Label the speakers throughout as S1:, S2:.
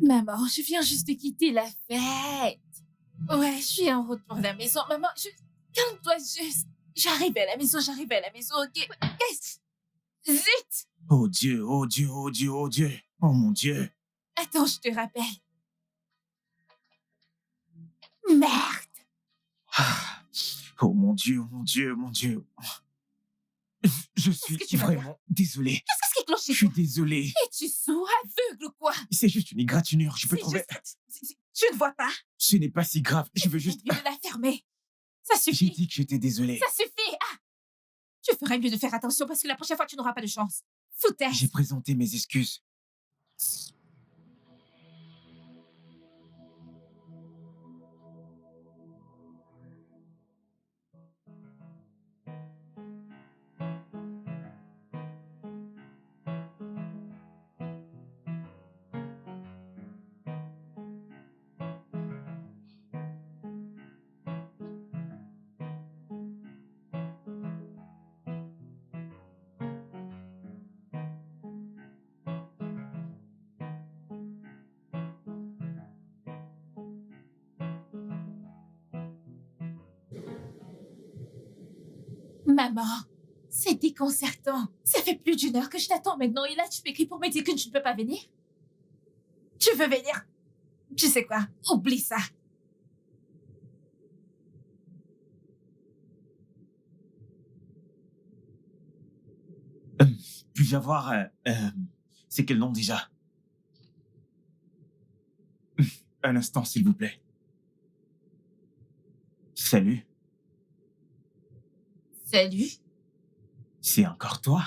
S1: Maman, je viens juste de quitter la fête. Ouais, je suis en route pour la maison. Maman, calme-toi juste. J'arrive à la maison, ok? Qu'est-ce? Zut!
S2: Oh Dieu, oh Dieu, oh Dieu, oh Dieu. Oh mon Dieu.
S1: Attends, je te rappelle. Merde!
S2: Ah. Oh mon Dieu, mon Dieu, mon Dieu. Je suis
S1: que tu vas
S2: vraiment désolé.
S1: Qu'est-ce qui cloche
S2: Je
S1: chez
S2: suis
S1: toi?
S2: désolé.
S1: Es-tu sourd, aveugle ou quoi?
S2: C'est juste une égratignure. Je peux
S1: C'est
S2: trouver.
S1: Tu ne vois pas?
S2: Ce n'est pas si grave. Je veux juste.
S1: Mieux de la fermer. Ça
S2: J'ai
S1: suffit.
S2: dit que j'étais désolé.
S1: Ça suffit. Ah! Tu ferais mieux de faire attention parce que la prochaine fois, tu n'auras pas de chance. Foutaise.
S2: J'ai présenté mes excuses.
S1: Maman, c'est déconcertant. Ça fait plus d'1 heure que je t'attends maintenant et là, tu m'écris pour me dire que tu ne peux pas venir? Tu veux venir? Tu sais quoi? Oublie ça.
S2: Puis-je avoir. C'est quel nom déjà? Un instant, s'il vous plaît. Salut.
S1: Salut.
S2: C'est encore toi?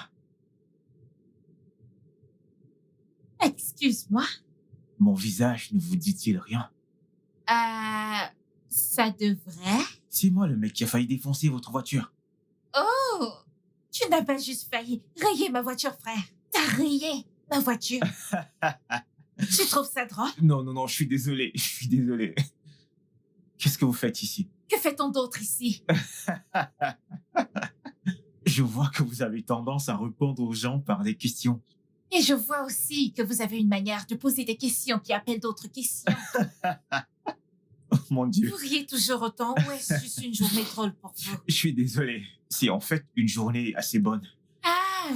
S1: Excuse-moi.
S2: Mon visage ne vous dit-il rien?
S1: Ça devrait.
S2: C'est moi le mec qui a failli défoncer votre voiture.
S1: Oh! Tu n'as pas juste failli rayer ma voiture, frère. T'as rayé ma voiture. Tu trouves ça drôle?
S2: Non, je suis désolé. Je suis désolé. Qu'est-ce que vous faites ici?
S1: Que fait-on d'autre ici?
S2: Je vois que vous avez tendance à répondre aux gens par des questions.
S1: Et je vois aussi que vous avez une manière de poser des questions qui appellent d'autres questions.
S2: Oh mon Dieu.
S1: Vous riez toujours autant ou est-ce juste une journée drôle pour vous?
S2: Je suis désolé. C'est en fait une journée assez bonne.
S1: Ah!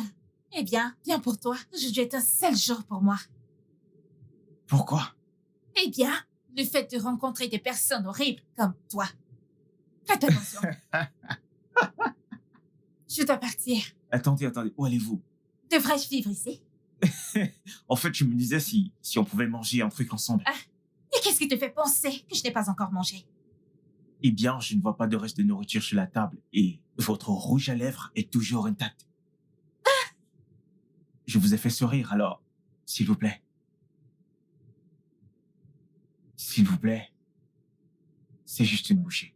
S1: Eh bien pour toi. Aujourd'hui est un sale jour pour moi.
S2: Pourquoi?
S1: Eh bien, le fait de rencontrer des personnes horribles comme toi. Faites attention. Je dois partir.
S2: Attendez. Où allez-vous?
S1: Devrais-je vivre ici?
S2: En fait, je me disais si on pouvait manger un truc ensemble.
S1: Et qu'est-ce qui te fait penser que je n'ai pas encore mangé?
S2: Eh bien, je ne vois pas de reste de nourriture sur la table et votre rouge à lèvres est toujours intact. Je vous ai fait sourire, alors, s'il vous plaît. S'il vous plaît. C'est juste une bouchée.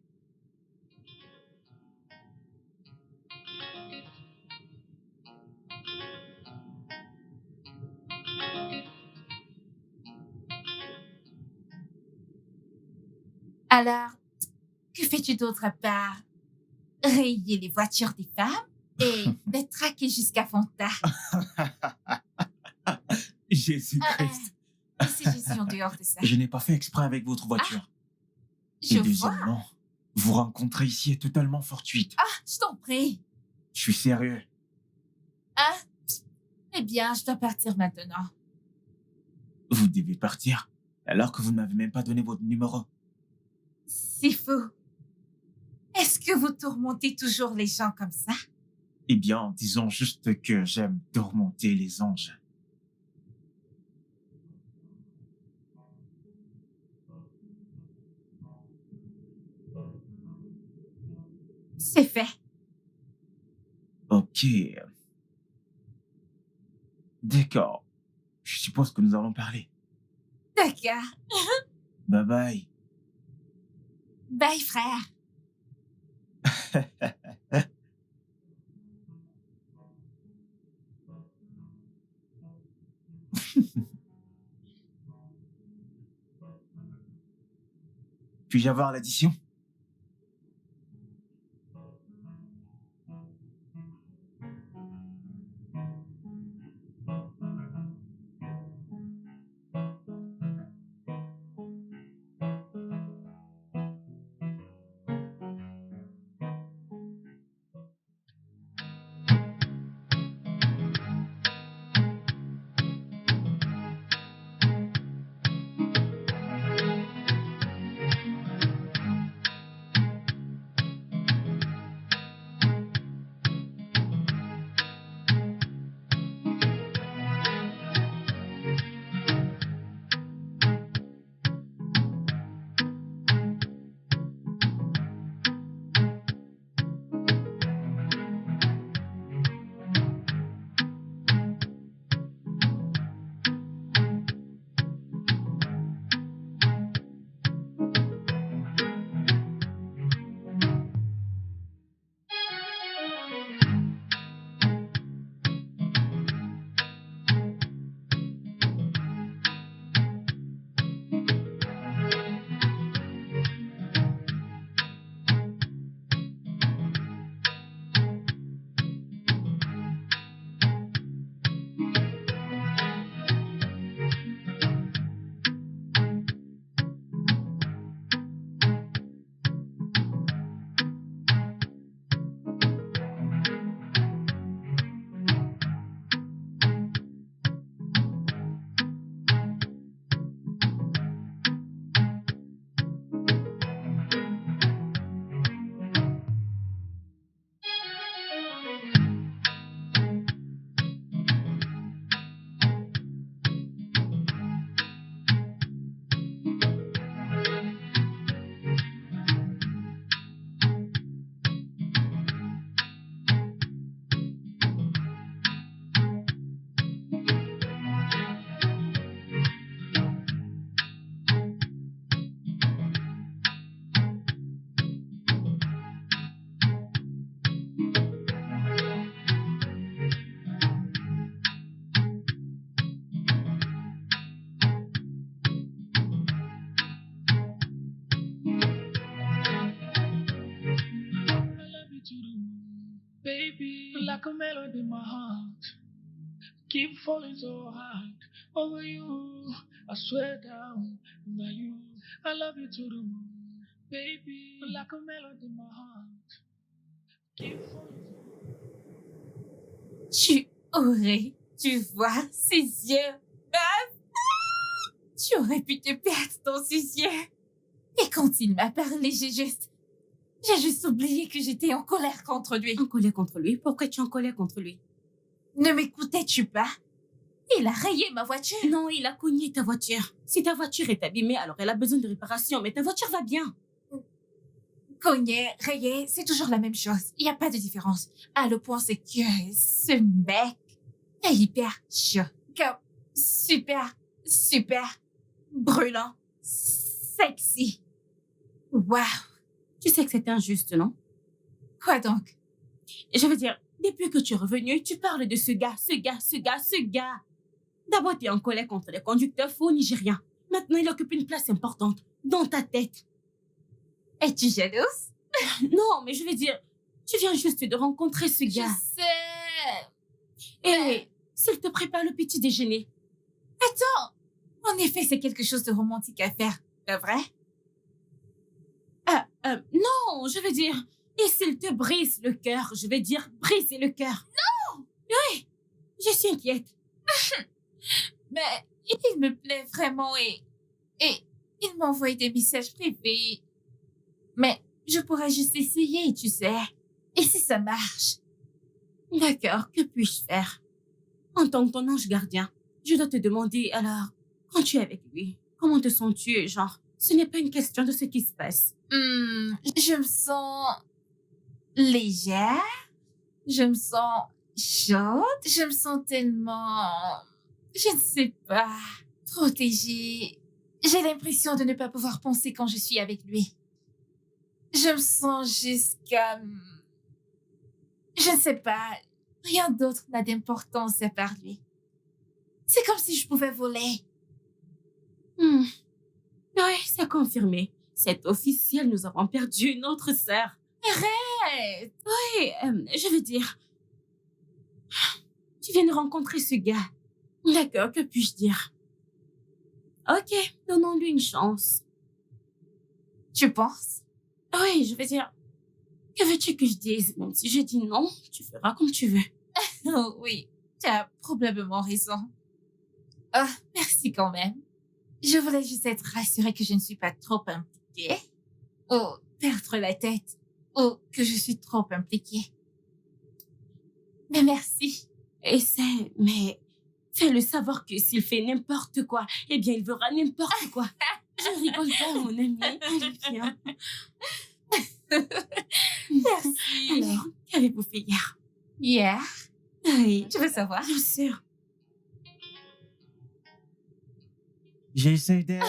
S1: Alors, que fais-tu d'autre à part rayer les voitures des femmes et les traquer jusqu'à Fonta?
S2: Jésus-Christ.
S1: Laissez Jésus en dehors de ça.
S2: Je n'ai pas fait exprès avec votre voiture.
S1: Je
S2: Et
S1: vois.
S2: deuxièmement, vous rencontrer ici est totalement fortuite.
S1: Je t'en prie.
S2: Je suis sérieux.
S1: Eh bien, je dois partir maintenant.
S2: Vous devez partir, alors que vous ne m'avez même pas donné votre numéro.
S1: C'est fou. Est-ce que vous tourmentez toujours les gens comme ça?
S2: Eh bien, disons juste que j'aime tourmenter les anges.
S1: C'est fait.
S2: Ok. D'accord. Je suppose que nous allons parler.
S1: D'accord.
S2: Bye bye.
S1: Bye, frère.
S2: Puis-je avoir l'addition?
S3: like a melody in my heart. Keep falling so hard over you. I swear down, now you. I love you to the moon, baby. Like a melody in my heart. Keep falling.
S1: Tu aurais dû voir ses yeux. Ah! Tu aurais pu te perdre dans ses yeux. Et quand il m'a parlé, j'ai juste oublié que j'étais en colère contre lui.
S4: En colère contre lui? Pourquoi tu es en colère contre lui?
S1: Ne m'écoutais-tu pas? Il a rayé ma voiture.
S4: Non, il a cogné ta voiture. Si ta voiture est abîmée, alors elle a besoin de réparation, mais ta voiture va bien.
S1: Cogné, rayé, c'est toujours la même chose. Il n'y a pas de différence. Ah, le point, c'est que ce mec est hyper chaud. Comme super brûlant, sexy. Wow.
S4: Tu sais que c'est injuste, non?
S1: Quoi donc?
S4: Je veux dire, depuis que tu es revenu, tu parles de ce gars. D'abord, tu es en colère contre les conducteurs faux nigériens. Maintenant, il occupe une place importante dans ta tête.
S1: Es-tu jalouse?
S4: Non, mais je veux dire, tu viens juste de rencontrer ce
S1: Je
S4: gars.
S1: sais.
S4: Et s'il te prépare le petit déjeuner.
S1: Attends. En effet, c'est quelque chose de romantique à faire. Pas vrai?
S4: Non, je veux dire, et s'il te brise le cœur, je veux dire, briser le cœur.
S1: Non!
S4: Oui, je suis inquiète.
S1: Mais il me plaît vraiment et il m'envoie des messages privés. Mais je pourrais juste essayer, tu sais. Et si ça marche?
S4: D'accord, que puis-je faire? En tant que ton ange gardien, je dois te demander, alors, quand tu es avec lui, comment te sens-tu? Genre, ce n'est pas une question de ce qui se passe.
S1: Je me sens légère. Je me sens chaude. Je me sens tellement... Je ne sais pas. Protégée. J'ai l'impression de ne pas pouvoir penser quand je suis avec lui. Je me sens juste comme... Je ne sais pas. Rien d'autre n'a d'importance à part lui. C'est comme si je pouvais voler.
S4: Oui, c'est confirmé. C'est officiel, nous avons perdu notre sœur.
S1: Arrête!
S4: Oui, je veux dire... Tu viens de rencontrer ce gars. D'accord, que puis-je dire? Ok, donnons-lui une chance.
S1: Tu penses?
S4: Oui, je veux dire... Que veux-tu que je dise? Même si je dis non, tu feras comme tu veux.
S1: Oh oui, tu as probablement raison. Oh, merci quand même. Je voulais juste être rassurée que je ne suis pas trop impliquée. Ou perdre la tête. Ou que je suis trop impliquée. Mais merci.
S4: Essaie, mais fais-le savoir que s'il fait n'importe quoi, eh bien, il verra n'importe quoi. Je rigole pas, mon ami. Allez, viens.
S1: Merci.
S4: Alors, qu'avez-vous fait hier?
S1: Hier?
S4: Oui,
S1: Tu veux savoir?
S4: bien sûr.
S2: J'essaie d'être...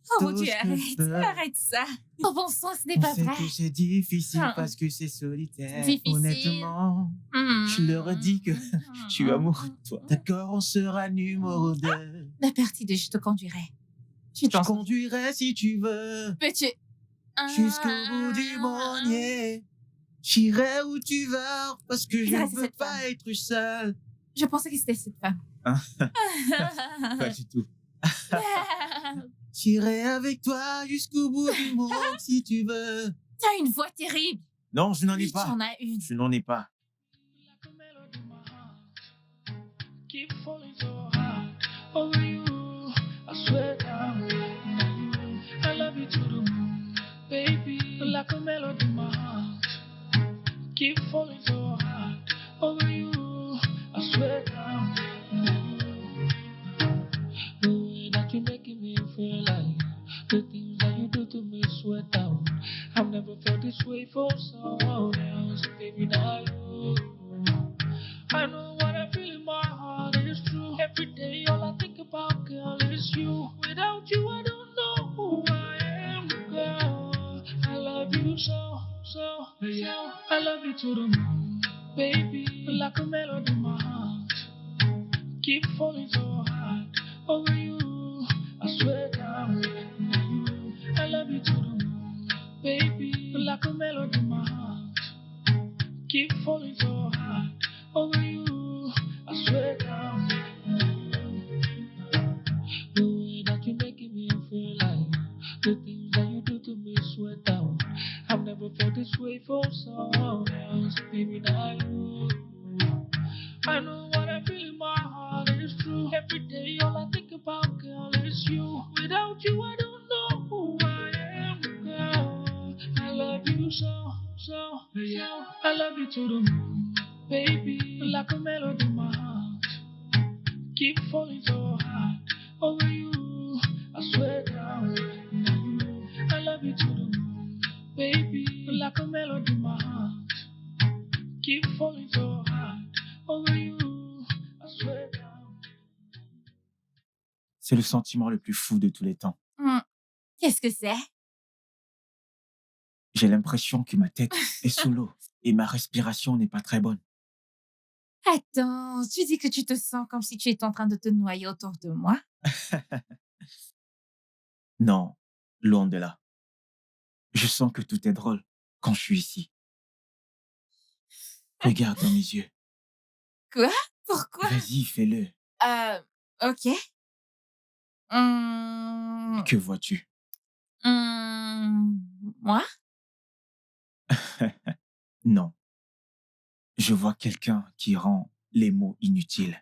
S1: Oh mon
S2: tout
S1: Dieu,
S2: ce que je peux.
S1: arrête ça. Oh bon sang, ce n'est
S2: On
S1: pas
S2: sait
S1: vrai.
S2: que c'est difficile
S1: Ah.
S2: parce que c'est solitaire.
S1: Difficile.
S2: Honnêtement, je leur ai dit que je suis amoureux de toi. D'accord, on sera numéro 2.
S1: La partie de je te conduirai. Tu
S2: Je
S1: t'en
S2: conduirai si tu veux,
S1: peux-tu...
S2: jusqu'au bout du grenier. J'irai où tu vas parce que je
S1: Ça,
S2: ne
S1: c'est
S2: veux
S1: cette
S2: pas être seul.
S1: Je pensais que c'était cette femme.
S2: Pas du tout. J'irai avec toi jusqu'au bout du monde si tu veux.
S1: T'as une voix terrible.
S2: Non, je n'en ai
S1: Oui,
S2: pas.
S1: tu en as une.
S2: Je n'en ai pas.
S3: Like a melody in my heart. Keep falling so hard over you. I swear down, I love you to the moon, baby. Like a melody in my heart. Keep falling so hard over you. I swear down, the way that you're making me feel like the things that you do to me sweat down. I've never felt this way for someone else, baby. Now you. I know what I feel in my heart is true. Every day, all I think about, girl, is you. Without you, I don't know who I am, girl. I love you so. I love you to the moon, baby. Like a melody in my heart. Keep falling so hard over you. I swear down, I love you to the moon, baby. Like a melody in my heart. Keep falling so hard. The things that you do to me sweat down. I've never felt this way for someone else. Baby, now you. I know what I feel in my heart is true. Every day, all I think about, girl, is you. Without you, I don't know who I am, girl. I love you so, so, so. I love you to the moon, baby. Like a melody in my heart. Keep falling so hard over you. I swear down, now you. I love you to the moon, baby. Like a melody in my heart. Keep falling so hard over you. I swear down.
S2: C'est le sentiment le plus fou de tous les temps.
S1: Qu'est-ce que c'est?
S2: J'ai l'impression que ma tête est sous l'eau et ma respiration n'est pas très bonne.
S1: Attends, tu dis que tu te sens comme si tu étais en train de te noyer autour de moi?
S2: Non, loin de là. Je sens que tout est drôle quand je suis ici. Regarde dans mes yeux.
S1: Quoi? Pourquoi?
S2: Vas-y, fais-le.
S1: Ok.
S2: Que vois-tu?
S1: Moi?
S2: Non. Je vois quelqu'un qui rend les mots inutiles.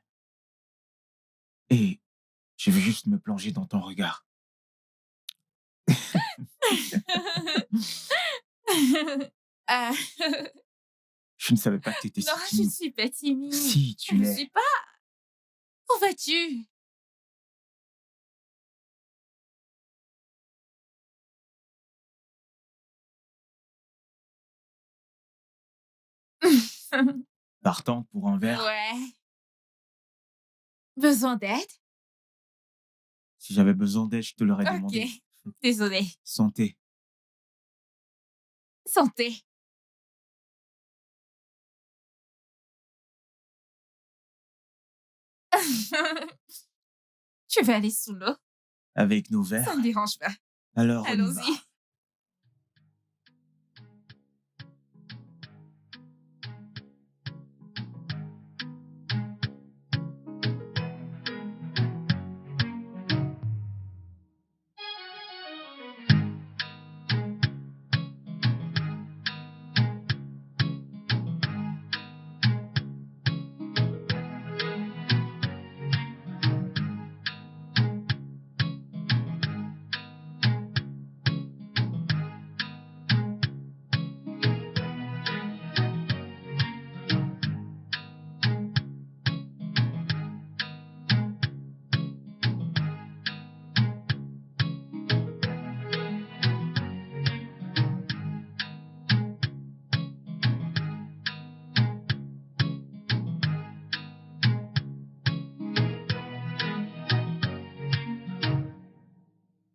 S2: Et je veux juste me plonger dans ton regard.
S1: Euh,
S2: Je ne savais pas que tu étais si
S1: non, je ne
S2: timide.
S1: suis pas timide.
S2: Si, tu
S1: Je ne
S2: l'es.
S1: suis pas. Où vas-tu?
S2: Partante pour un verre.
S1: Ouais. Besoin d'aide?
S2: Si j'avais besoin d'aide, je te l'aurais
S1: Ok.
S2: demandé.
S1: Désolée.
S2: Santé.
S1: Santé. Tu veux aller sous l'eau?
S2: Avec nos verres.
S1: Ça ne me dérange pas.
S2: Alors, on y va.
S1: Allons-y.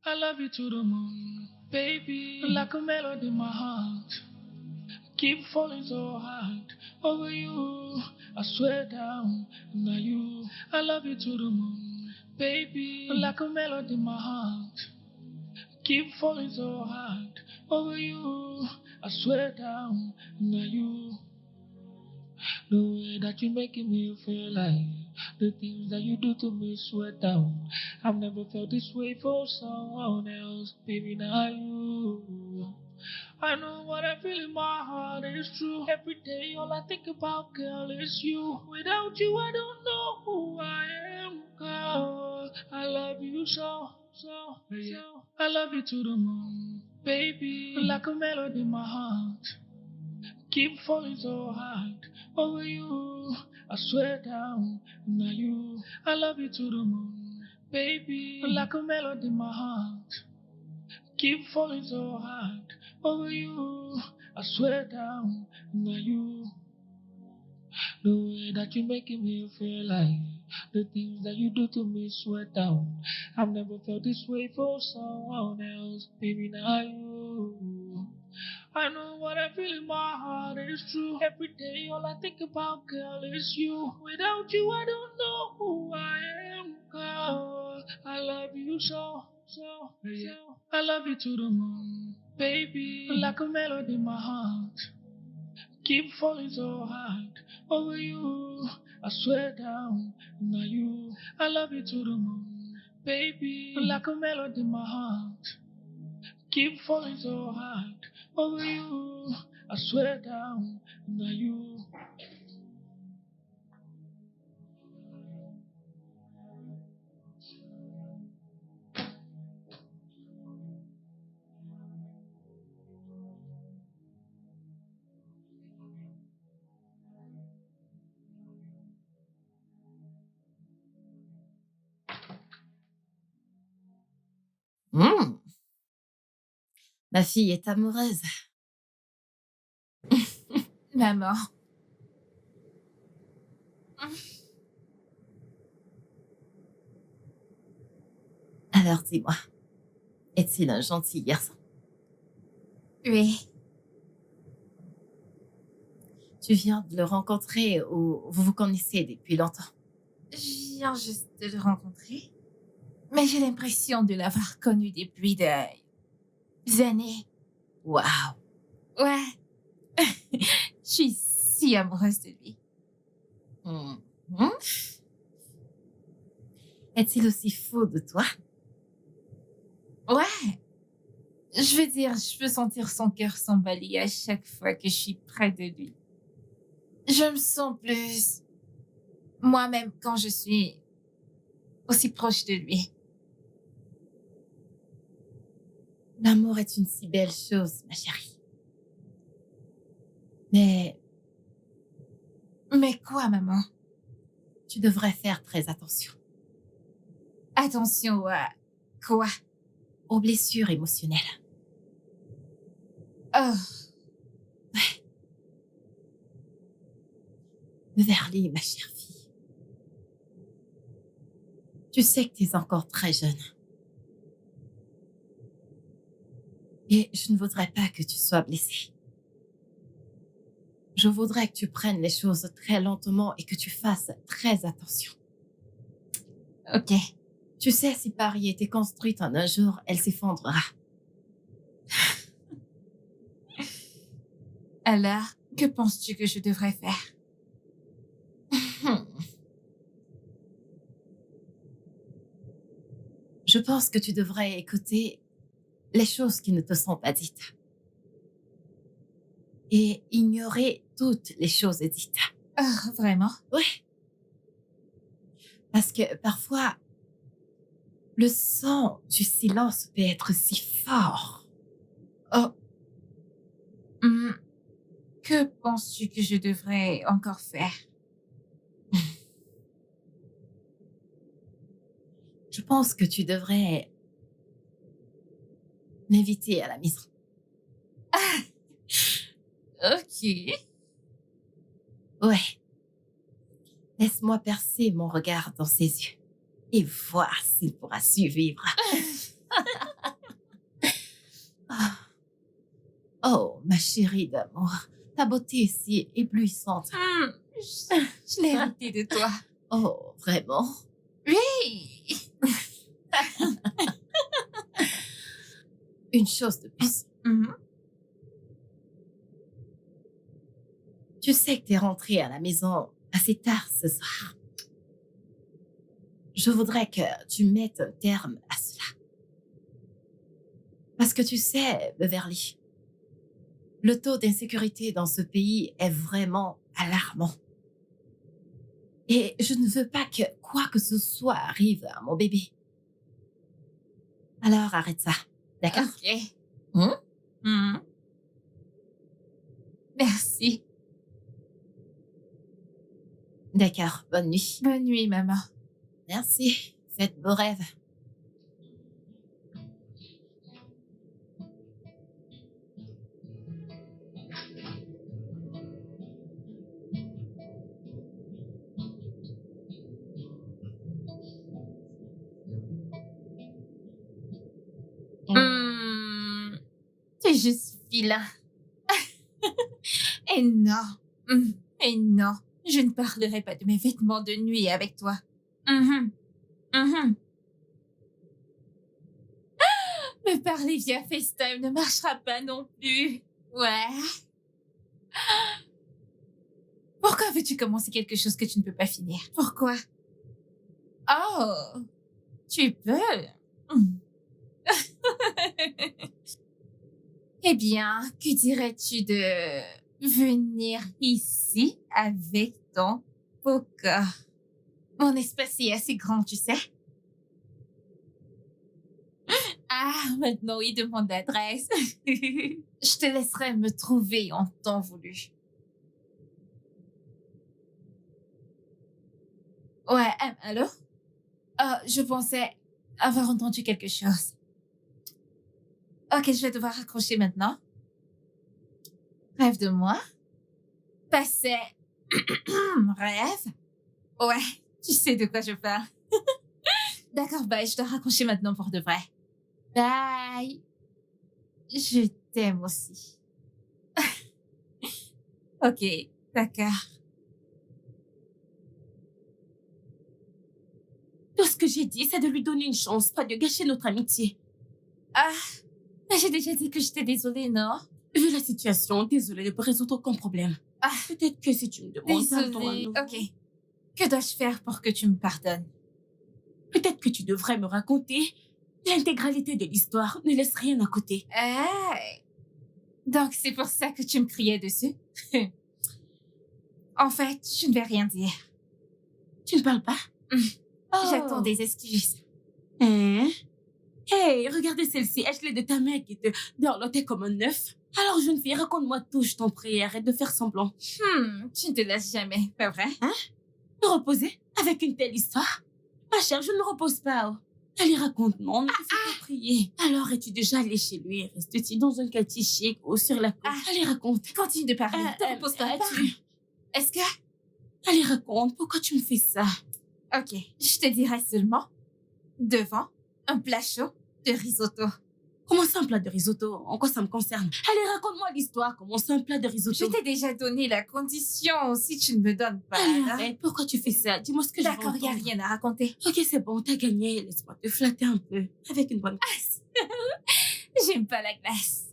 S3: I love you to the moon, baby. Like a melody in my heart. Keep falling so hard over you. I swear down, now you. I love you to the moon, baby. Like a melody in my heart. Keep falling so hard over you. I swear down, now you. The way that you're making me feel like the things that you do to me sweat down. I've never felt this way for someone else, baby. Now you. I know what I feel in my heart is true. Every day, all I think about, girl, is you. Without you, I don't know who I am, girl. I love you so, so, so. I love you to the moon, baby. Like a melody in my heart. Keep falling so hard over you. I swear down, now you. I love you to the moon, baby. Like a melody in my heart. Keep falling so hard over you. I swear down, now you. The way that you're making me feel like the things that you do to me sweat down. I've never felt this way for someone else, baby. Now you. I know what I feel in my heart is true. Every day, all I think about, girl, is you. Without you, I don't know who I am, girl. I love you so, so, so. I love you to the moon, baby. Like a melody in my heart. Keep falling so hard over you. I swear down, now you. I love you to the moon, baby. Like a melody in my heart. Keep falling so hard over you. I swear down, now you.
S4: Hmm, ma fille est amoureuse.
S1: Maman.
S4: Alors dis-moi, est-il un gentil garçon?
S1: Oui.
S4: Tu viens de le rencontrer ou vous vous connaissez depuis longtemps?
S1: Je viens juste de le rencontrer. Mais j'ai l'impression de l'avoir connu depuis des années.
S4: Waouh!
S1: Ouais. Je suis si amoureuse de lui.
S4: Mhm. Est-il aussi fou de toi?
S1: Ouais. Je veux dire, je peux sentir son cœur s'emballer à chaque fois que je suis près de lui. Je me sens plus moi-même quand je suis aussi proche de lui.
S4: L'amour est une si belle chose, ma chérie. Mais
S1: Mais quoi, maman?
S4: tu devrais faire très attention
S1: Attention à quoi?
S4: aux blessures émotionnelles.
S1: Oh,
S4: Verly, ma chère fille. Tu sais que tu es encore très jeune. Et je ne voudrais pas que tu sois blessée. Je voudrais que tu prennes les choses très lentement et que tu fasses très attention.
S1: ok.
S4: Tu sais, si Paris était construite en un jour, elle s'effondrera.
S1: Alors, que penses-tu que je devrais faire?
S4: Je pense que tu devrais écouter les choses qui ne te sont pas dites et ignorer toutes les choses dites.
S1: Oh, vraiment?
S4: Oui. Parce que parfois, le son du silence peut être si fort.
S1: Oh. Hmm. Que penses-tu que je devrais encore faire?
S4: Je pense que tu devrais m'inviter à la maison.
S1: Ok.
S4: Ouais. Laisse-moi percer mon regard dans ses yeux et voir s'il pourra survivre. Ah. Oh, ma chérie d'amour, ta beauté est si éblouissante.
S1: Hmm. Je l'ai hérité de toi.
S4: Oh, vraiment?
S1: Oui.
S4: Une chose de plus.
S1: Mhm.
S4: Tu sais que t'es rentrée à la maison assez tard ce soir. Je voudrais que tu mettes un terme à cela. Parce que tu sais, Beverly, le taux d'insécurité dans ce pays est vraiment alarmant. Et je ne veux pas que quoi que ce soit arrive à mon bébé. Alors arrête ça, d'accord?
S1: Ok.
S4: Hein?
S1: Mhm. Merci.
S4: D'accord, bonne nuit.
S1: Bonne nuit, maman.
S4: Merci, faites beaux rêves.
S1: Hmm. C'est juste vilain. Et non. Et non. Je ne parlerai pas de mes vêtements de nuit avec toi. Mhm. Mhm. Me parler via FaceTime ne marchera pas non plus. Ouais. Pourquoi veux-tu commencer quelque chose que tu ne peux pas finir? Pourquoi? Oh, tu peux. Eh bien, que dirais-tu de venir ici avec ton poker? Mon espace est assez grand, tu sais. Ah, maintenant, il demande l'adresse. Je te laisserai me trouver en temps voulu. Ouais, allô? Je pensais avoir entendu quelque chose. Ok, je vais devoir raccrocher maintenant. Rêve de moi. Passé. Rêve. Ouais, tu sais de quoi je parle. D'accord, bye, je dois raccrocher maintenant pour de vrai. Bye. Je t'aime aussi. Ok, d'accord.
S5: Tout ce que j'ai dit, c'est de lui donner une chance, pas de gâcher notre amitié.
S1: Ah, j'ai déjà dit que j'étais désolée, non?
S5: Vu la situation, désolée, ne peut résoudre aucun problème.
S1: Ah,
S5: Peut-être que si tu me demandes pardon à
S1: désolée.
S5: nouveau,
S1: Ok. Que dois-je faire pour que tu me pardonnes?
S5: peut-être que tu devrais me raconter l'intégralité de l'histoire. Ne laisse rien à côté.
S1: Donc c'est pour ça que tu me criais dessus? En fait, je ne vais rien dire.
S5: Tu ne parles pas?
S1: J'attends des excuses.
S5: Hein? Hey, regardez celle-ci. Ashley de ta mère qui te dorlotait comme un œuf. Alors, jeune fille, raconte-moi tout, je t'en prie. Arrête de faire semblant.
S1: Tu ne te laisses jamais, pas vrai?
S5: Me reposer avec une telle histoire? Ma chère, je ne me repose pas. Oh. Allez, raconte-moi, on ne te fait pas prier. Alors, es-tu déjà allé chez lui? Restes-tu dans un quartier chic ou sur la côte? Allez, raconte.
S1: Continue de parler. Ne te repose pas. Est-ce que...
S5: Allez, raconte. Pourquoi tu me fais ça?
S1: Ok, je te dirai seulement devant un plat chaud de risotto.
S5: Comment ça, un plat de risotto? En quoi ça me concerne? Allez, raconte-moi l'histoire. Comment ça, un plat de risotto?
S1: Je t'ai déjà donné la condition si tu ne me donnes pas.
S5: Allez,
S1: hein?
S5: arrête. Pourquoi tu fais ça? Dis-moi ce que je veux
S1: D'accord, il n'y a
S5: entendre.
S1: rien à raconter.
S5: Ok, c'est bon, t'as gagné. Laisse-moi te flatter un peu. Avec une bonne glace.
S1: J'aime pas la glace.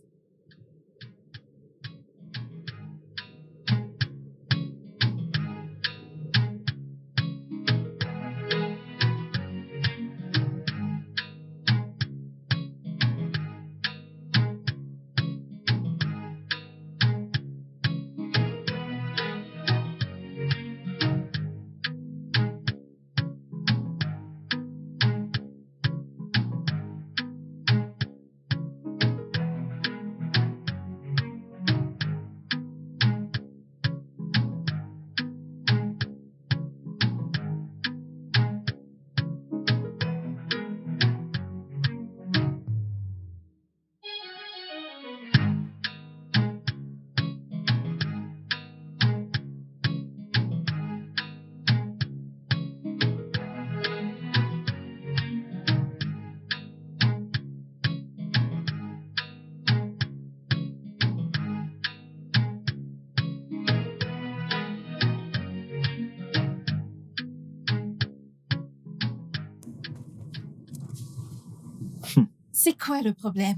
S1: C'est quoi le problème?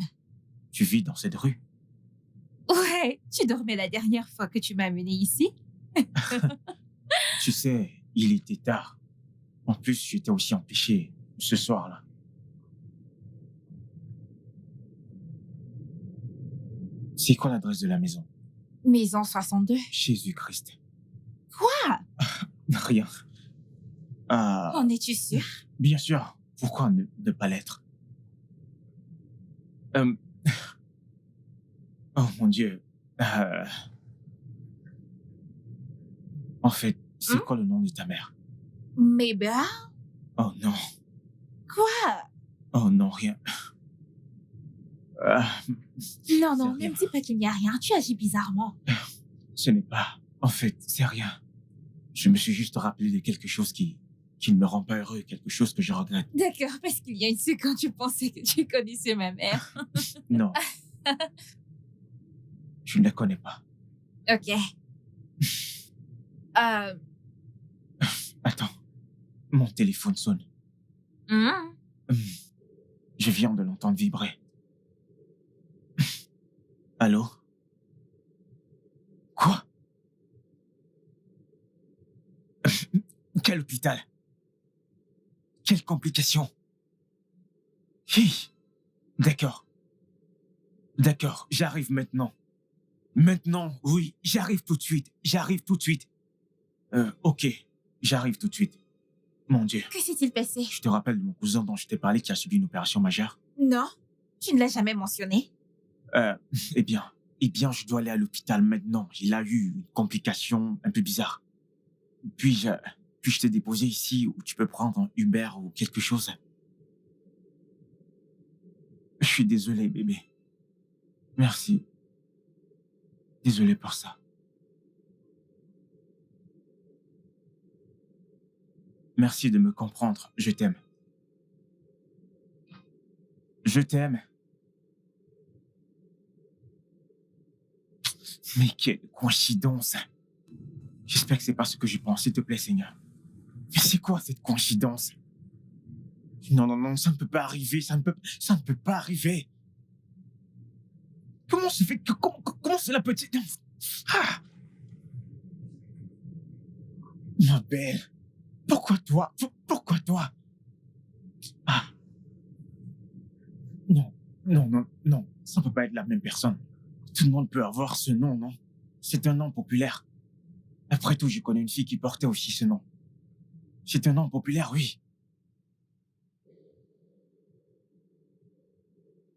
S2: Tu vis dans cette rue?
S1: Ouais, tu dormais la dernière fois que tu m'as amené ici?
S2: Tu sais, il était tard. En plus, j'étais aussi empêché ce soir-là. C'est quoi l'adresse de la maison?
S1: Maison 62.
S2: Jésus-Christ.
S1: Quoi?
S2: Rien. Ah,
S1: En es-tu sûr?
S2: bien sûr. Pourquoi ne pas l'être? Oh mon Dieu. En fait, c'est quoi le nom de ta mère?
S1: Mabel?
S2: Oh non.
S1: Quoi?
S2: Oh non, rien.
S1: Non,
S2: C'est
S1: ne
S2: rien.
S1: me dis pas qu'il n'y a rien. Tu agis bizarrement.
S2: Ce n'est pas. En fait, c'est rien. Je me suis juste rappelé de quelque chose qui ne me rend pas heureux, quelque chose que je regrette.
S1: D'accord, parce qu'il y a une seconde, je pensais que tu connaissais ma mère.
S2: Non. Je ne la connais pas.
S1: Ok.
S2: Attends. Mon téléphone sonne. Je viens de l'entendre vibrer. Allô? Quoi? Quel hôpital? Quelle complication? Hi. D'accord. D'accord, j'arrive maintenant. Maintenant, oui, j'arrive tout de suite. J'arrive tout de suite. Ok, j'arrive tout de suite. Mon Dieu,
S1: Que s'est-il passé?
S2: je te rappelle de mon cousin dont je t'ai parlé qui a subi une opération majeure?
S1: Non, tu ne l'as jamais mentionné.
S2: Euh, eh bien, je dois aller à l'hôpital maintenant. Il a eu une complication un peu bizarre. Puis-je te déposer ici où tu peux prendre un Uber ou quelque chose? Je suis désolé, bébé. Merci. Désolé pour ça. Merci de me comprendre. Je t'aime. Je t'aime. Mais quelle coïncidence. J'espère que c'est pas ce que je pense, s'il te plaît, Seigneur. Mais c'est quoi cette coïncidence? Non, non, non, ça ne peut pas arriver, ça ne peut pas arriver. Comment se fait que, comment cela peut... Ah! Ma belle, pourquoi toi? Pourquoi toi? Ah. Non, non, non, non, ça ne peut pas être la même personne. Tout le monde peut avoir ce nom, non? C'est un nom populaire. Après tout, je connais une fille qui portait aussi ce nom. C'est un nom populaire, oui.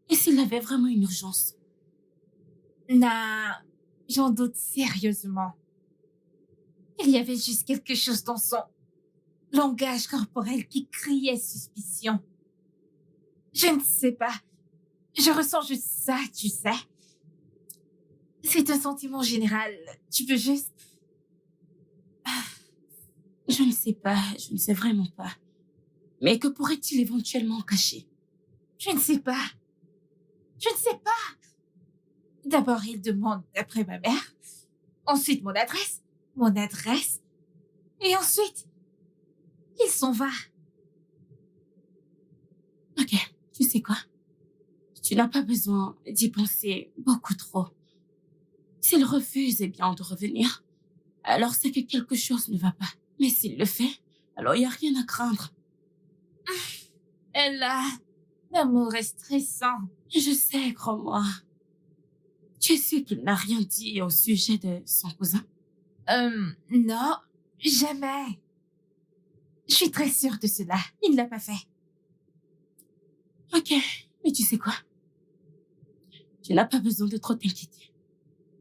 S5: Et s'il avait vraiment une urgence?
S1: Non, j'en doute sérieusement. Il y avait juste quelque chose dans son langage corporel qui criait suspicion. Je ne sais pas. Je ressens juste ça, tu sais. C'est un sentiment général. Tu peux juste...
S5: Je ne sais pas, je ne sais vraiment pas. Mais que pourrait-il éventuellement cacher?
S1: Je ne sais pas. Je ne sais pas. D'abord, il demande d'après ma mère. Ensuite, mon adresse. Et ensuite, il s'en va.
S5: Ok, tu sais quoi? Tu n'as pas besoin d'y penser beaucoup trop. S'il refuse, eh bien, de revenir, alors c'est que quelque chose ne va pas. Mais s'il le fait, alors il n'y a rien à craindre.
S1: Elle a... L'amour est stressant.
S5: Je sais, crois-moi. Tu es sûr qu'il n'a rien dit au sujet de son cousin?
S1: Non, jamais. Je suis très sûre de cela. Il ne l'a pas fait.
S5: Ok, mais tu sais quoi? Tu n'as pas besoin de trop t'inquiéter.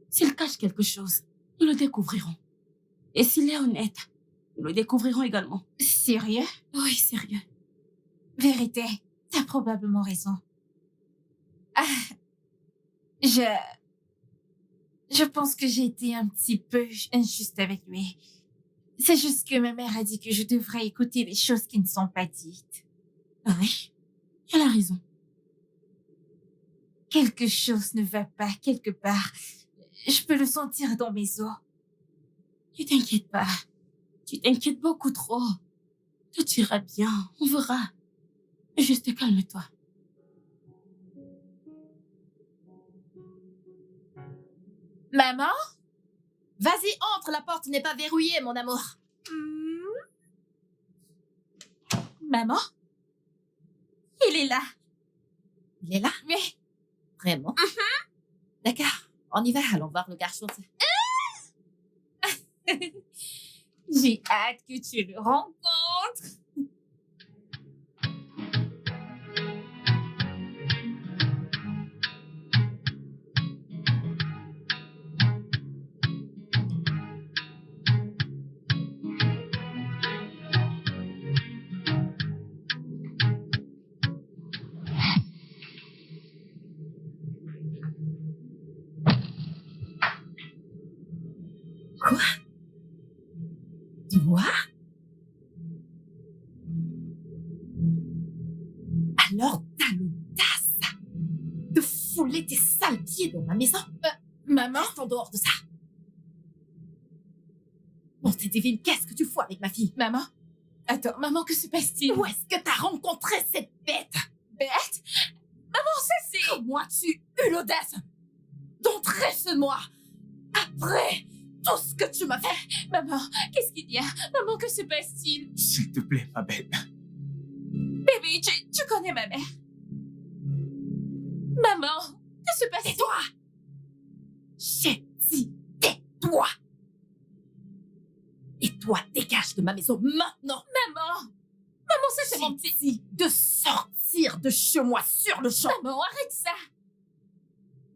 S5: S'il cache quelque chose, nous le découvrirons. Et s'il est honnête, nous le découvrirons également.
S1: Sérieux?
S5: Oui, sérieux.
S1: Vérité, t'as probablement raison. Ah, je pense que j'ai été un petit peu injuste avec lui. C'est juste que ma mère a dit que je devrais écouter les choses qui ne sont pas dites.
S5: Ah oui, elle a raison.
S1: Quelque chose ne va pas quelque part. Je peux le sentir dans mes os.
S5: Ne t'inquiète pas. Tu t'inquiètes beaucoup trop. Tout ira bien, on verra. Juste calme-toi.
S1: Maman?
S4: Vas-y, entre, la porte n'est pas verrouillée, mon amour.
S1: Maman? Il est là.
S4: Il est là?
S1: Oui.
S4: Vraiment? D'accord, on y va, allons voir le garçon.
S1: J'ai hâte que tu le rencontres.
S4: Quoi? Toi? Alors t'as l'audace de fouler tes sales pieds dans ma maison?
S1: Maman?
S4: Reste en dehors de ça. Bon, t'es divine, qu'est-ce que tu fous avec ma fille?
S1: Maman? Attends, maman, que se passe-t-il?
S4: Où est-ce que t'as rencontré cette bête?
S1: Bête? Maman, ça c'est...
S4: Comment as-tu eu l'audace d'entrer chez moi après tout ce que tu m'as fait?
S1: Maman, qu'est-ce qu'il y a? Maman, que se passe-t-il?
S2: S'il te plaît, ma belle.
S1: Bébé, tu connais ma mère. Maman, que se passe-t-il?
S4: dégage de ma maison maintenant.
S1: Maman! Maman, ça c'est mon petit...
S4: Dit de sortir de chez moi sur le champ.
S1: Maman, arrête ça!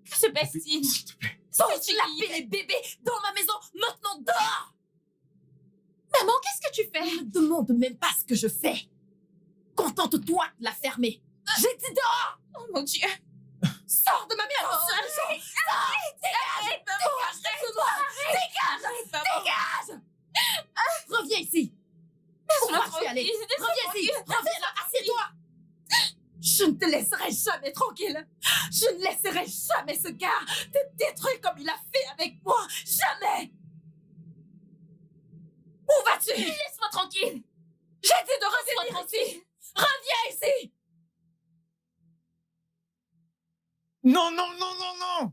S1: Que se passe-t-il?
S2: S'il te plaît.
S4: Sans
S1: Qu'est-ce que tu
S4: laver
S1: dis?
S4: les bébés dans ma maison maintenant, dehors.
S1: Maman, qu'est-ce que tu fais?
S4: Ne me demande même pas ce que je fais. Contente-toi de la fermer. J'ai dit dehors.
S1: Oh mon Dieu!
S4: Sors de ma maison sur le champ.
S1: Arrête, maman!
S4: Dégage. Reviens ici. Où vas-tu aller? Reviens ici. Reviens là. Assieds-toi. Je ne te laisserai jamais tranquille. Je ne laisserai jamais ce gars te détruire comme il a fait avec moi. Jamais. Où vas-tu?
S1: Laisse-moi tranquille!
S4: J'ai dit de revenir ici. Reviens ici.
S2: Non, non, non, non, non!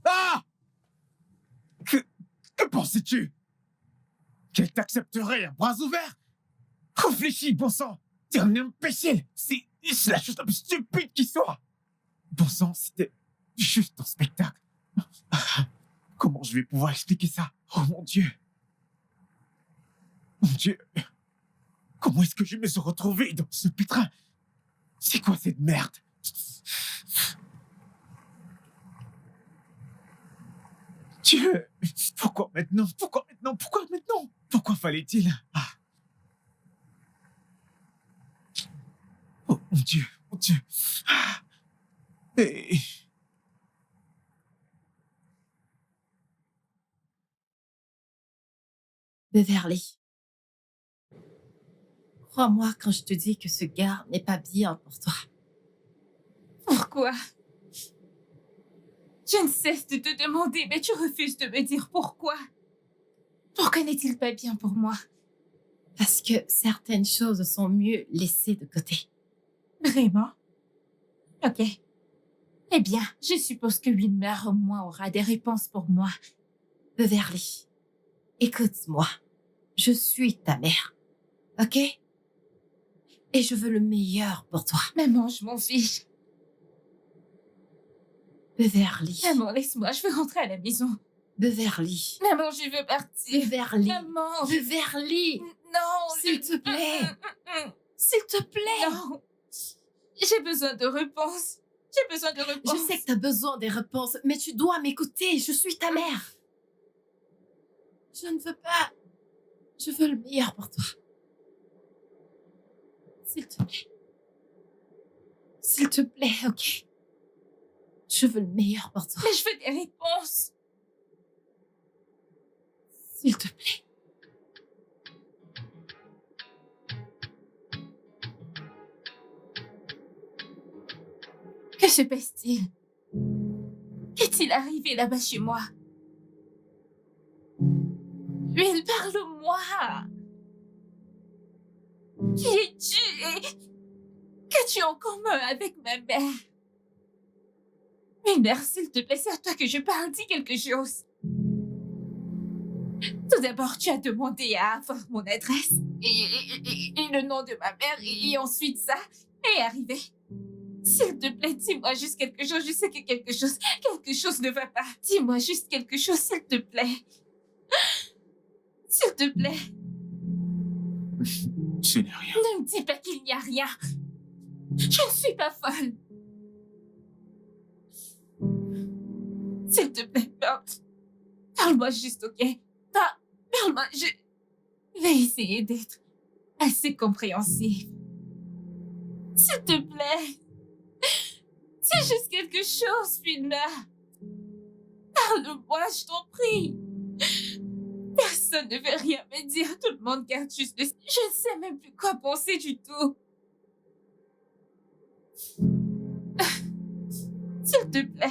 S2: Ah! Que pensais-tu? Qu'elle t'accepterait à bras ouverts? Réfléchis, bon sang! T'es un imbécile! C'est la chose la plus stupide qui soit! Bon sang, c'était juste un spectacle. Comment je vais pouvoir expliquer ça? Oh mon Dieu! Mon Dieu! Comment est-ce que je me suis retrouvé dans ce pétrin? C'est quoi cette merde? Dieu! Pourquoi maintenant? Pourquoi maintenant? Pourquoi maintenant? Pourquoi fallait-il? Ah. Oh mon Dieu! Mon Dieu! Ah. Et...
S4: Beverly. Crois-moi quand je te dis que ce gars n'est pas bien pour toi.
S1: Pourquoi? Je ne cesse de te demander, mais tu refuses de me dire pourquoi. Pourquoi n'est-il pas bien pour moi?
S4: Parce que certaines choses sont mieux laissées de côté.
S1: Vraiment? Ok. Eh bien, je suppose que Wilmer au moins aura des réponses pour moi.
S4: Beverly, écoute-moi. Je suis ta mère. Ok? Et je veux le meilleur pour toi.
S1: Maman, je m'en fiche.
S4: Beverly.
S1: Maman, laisse-moi, je veux rentrer à la maison.
S4: Beverly.
S1: Maman, je veux partir.
S4: Beverly.
S1: Maman,
S4: Beverly.
S1: non,
S4: S'il te plaît. S'il te plaît.
S1: Non. J'ai besoin de réponses. J'ai besoin de réponses.
S4: Je sais que tu as besoin des réponses, mais tu dois m'écouter. Je suis ta mère. Je ne veux pas. Je veux le meilleur pour toi. S'il te plaît. S'il te plaît, ok? Je veux le meilleur pour toi.
S1: Mais je veux des réponses.
S4: S'il te plaît.
S1: Que se passe-t-il? Qu'est-il arrivé là-bas chez moi? Will, parle-moi. Qui es-tu et qu'as-tu en commun avec ma mère? Wilmer, s'il te plaît, c'est à toi que je parle. Dis quelque chose. Tout d'abord, tu as demandé à avoir mon adresse et le nom de ma mère et ensuite ça est arrivé. S'il te plaît, dis-moi juste quelque chose. Je sais que quelque chose ne va pas. Dis-moi juste quelque chose, s'il te plaît. S'il te plaît.
S2: Ce n'est rien.
S1: Ne me dis pas qu'il n'y a rien. Je ne suis pas folle. S'il te plaît, parle-moi juste, ok? Parle-moi, je vais essayer d'être assez compréhensive. S'il te plaît. C'est juste quelque chose, Wilmer. Parle-moi, je t'en prie. Personne ne veut rien me dire. Tout le monde garde juste le... Je ne sais même plus quoi penser du tout. S'il te plaît.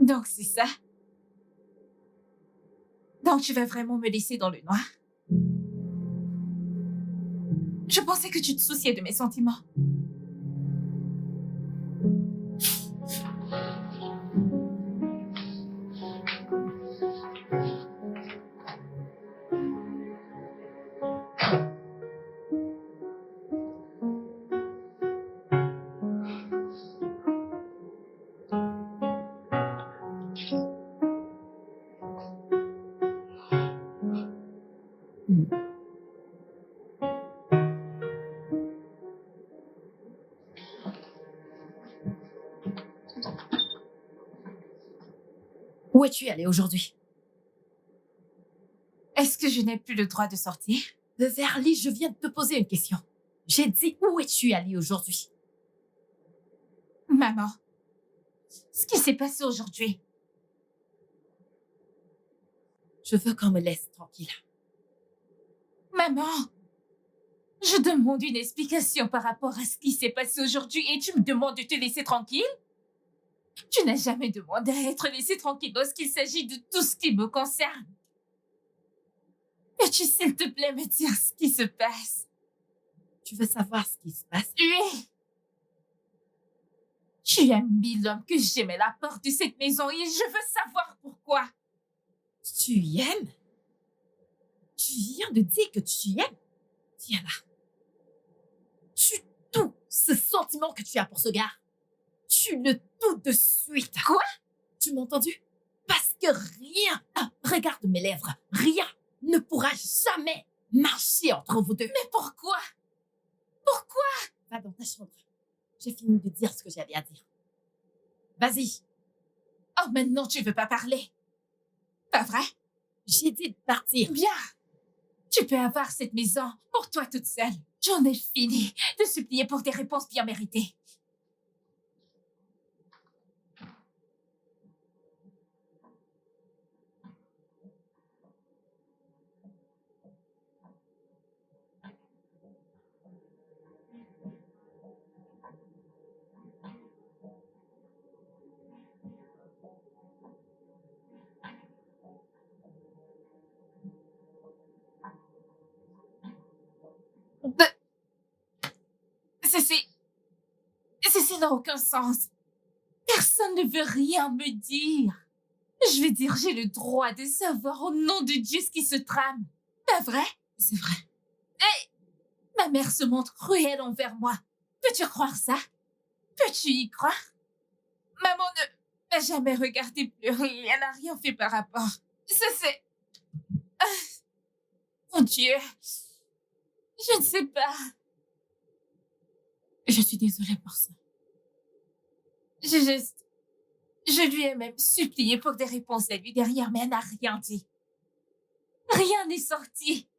S1: Donc, c'est ça. Donc, tu vas vraiment me laisser dans le noir? Je pensais que tu te souciais de mes sentiments.
S4: Où es-tu allé aujourd'hui?
S1: Est-ce que je n'ai plus le droit de sortir?
S4: Beverly, je viens de te poser une question. J'ai dit où es-tu allé aujourd'hui?
S1: Maman, ce qui s'est passé aujourd'hui.
S4: Je veux qu'on me laisse tranquille.
S1: Maman, je demande une explication par rapport à ce qui s'est passé aujourd'hui et tu me demandes de te laisser tranquille? Tu n'as jamais demandé à être laissé tranquille lorsqu'il s'agit de tout ce qui me concerne. Peux-tu, s'il te plaît, me dire ce qui se passe?
S4: Tu veux savoir ce qui se passe?
S1: Oui. Tu as mis l'homme que j'aimais à la porte de cette maison et je veux savoir pourquoi.
S4: Tu aimes? Tu viens de dire que tu aimes? Diana, tu tout ce sentiment que tu as pour ce gars. Tu le tout de suite.
S1: Quoi?
S4: Tu m'as entendu? Parce que rien, regarde mes lèvres, rien ne pourra jamais marcher entre vous deux.
S1: Mais pourquoi? Pourquoi?
S4: Va dans ta chambre. J'ai fini de dire ce que j'avais à dire. Vas-y.
S1: Oh, maintenant tu veux pas parler. Pas vrai?
S4: J'ai dit de partir.
S1: Bien. Tu peux avoir cette maison pour toi toute seule. J'en ai fini de supplier pour des réponses bien méritées. Ceci n'a aucun sens. Personne ne veut rien me dire. Je veux dire, j'ai le droit de savoir au nom de Dieu ce qui se trame. Pas vrai?
S5: C'est vrai.
S1: Ma mère se montre cruelle envers moi. Peux-tu croire ça? Peux-tu y croire? Maman ne m'a jamais regardé pleurer et elle n'a rien fait par rapport. Ça, c'est... Mon Dieu. Je ne sais pas.
S5: Je suis désolée pour ça.
S1: Je lui ai même supplié pour des réponses la nuit dernière, mais elle n'a rien dit. Rien n'est sorti.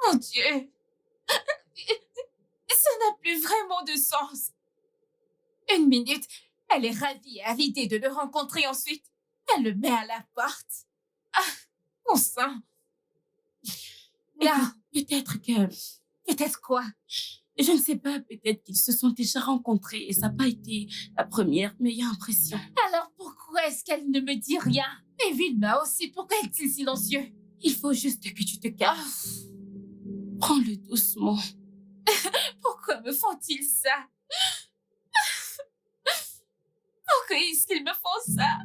S1: Mon Dieu. Ça n'a plus vraiment de sens. Une minute, elle est ravie à l'idée de le rencontrer ensuite. Elle le met à la porte. Ah, mon sang. Là,
S5: Peut-être que...
S1: peut-être quoi?
S5: Je ne sais pas, peut-être qu'ils se sont déjà rencontrés et ça n'a pas été la première meilleure impression.
S1: Alors pourquoi est-ce qu'elle ne me dit rien? Et Vilma aussi, pourquoi est-il silencieux?
S5: Il faut juste que tu te calmes. Prends-le doucement.
S1: Pourquoi me font-ils ça? Pourquoi est-ce qu'ils me font ça?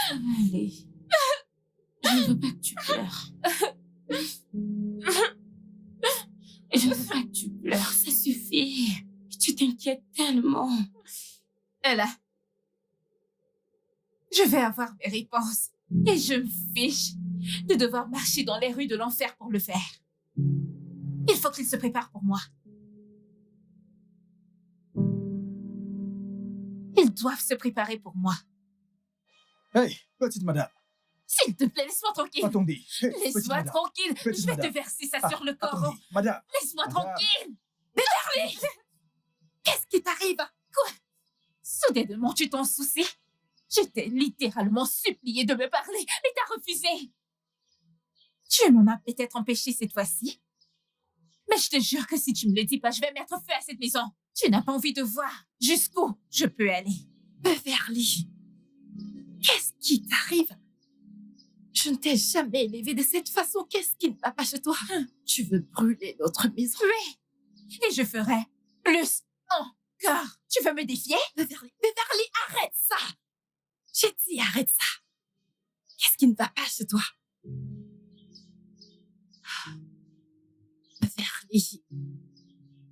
S5: Ça va aller. Je ne veux pas que tu pleures. Je ne veux pas que tu pleures, ça suffit. Tu t'inquiètes tellement.
S1: Là, je vais avoir mes réponses. Et je me fiche de devoir marcher dans les rues de l'enfer pour le faire. Il faut qu'ils se préparent pour moi. Ils doivent se préparer pour moi.
S2: Hey, petite madame,
S1: S'il te plaît, laisse-moi tranquille.
S2: attendez. Hey, petite
S1: Laisse-moi
S2: madame.
S1: tranquille.
S2: Petite
S1: Je vais te
S2: madame.
S1: verser ça
S2: Ah,
S1: sur le corps.
S2: Attendez, madame.
S1: Laisse-moi
S2: Madame.
S1: tranquille. Beverly! Qu'est-ce qui t'arrive? Quoi? Soudainement, tu t'en soucies? Je t'ai littéralement supplié de me parler, mais t'as refusé. Tu m'en as peut-être empêché cette fois-ci. Mais je te jure que si tu me le dis pas, je vais mettre feu à cette maison. Tu n'as pas envie de voir jusqu'où je peux aller.
S4: Beverly, qu'est-ce qui t'arrive? Je ne t'ai jamais élevée de cette façon. Qu'est-ce qui ne va pas chez toi? Tu veux brûler notre maison?
S1: Oui, et je ferai plus encore. Tu veux me défier?
S4: Beverly, arrête ça! J'ai dit arrête ça. Qu'est-ce qui ne va pas chez toi? Beverly,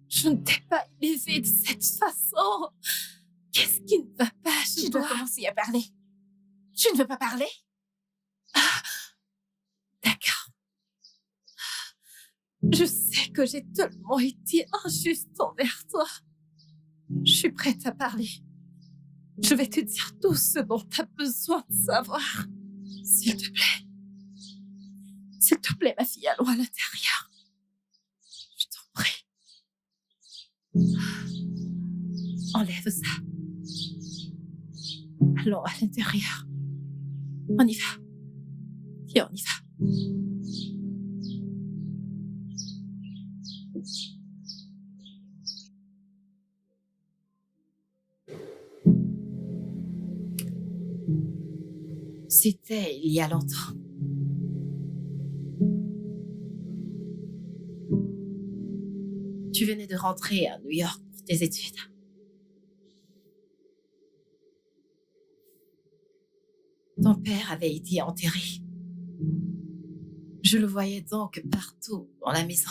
S4: je ne t'ai pas élevée de cette façon. Qu'est-ce qui ne va pas chez
S1: Tu
S4: toi?
S1: dois commencer à parler. Tu ne veux pas parler?
S4: D'accord. Je sais que j'ai tellement été injuste envers toi. Je suis prête à parler. Je vais te dire tout ce dont tu as besoin de savoir. S'il te plaît. S'il te plaît, ma fille, allons à l'intérieur. Je t'en prie. Enlève ça. Allons à l'intérieur. On y va. Et on y va. C'était il y a longtemps. Tu venais de rentrer à New York pour tes études. Ton père avait été enterré. Je le voyais donc partout dans la maison.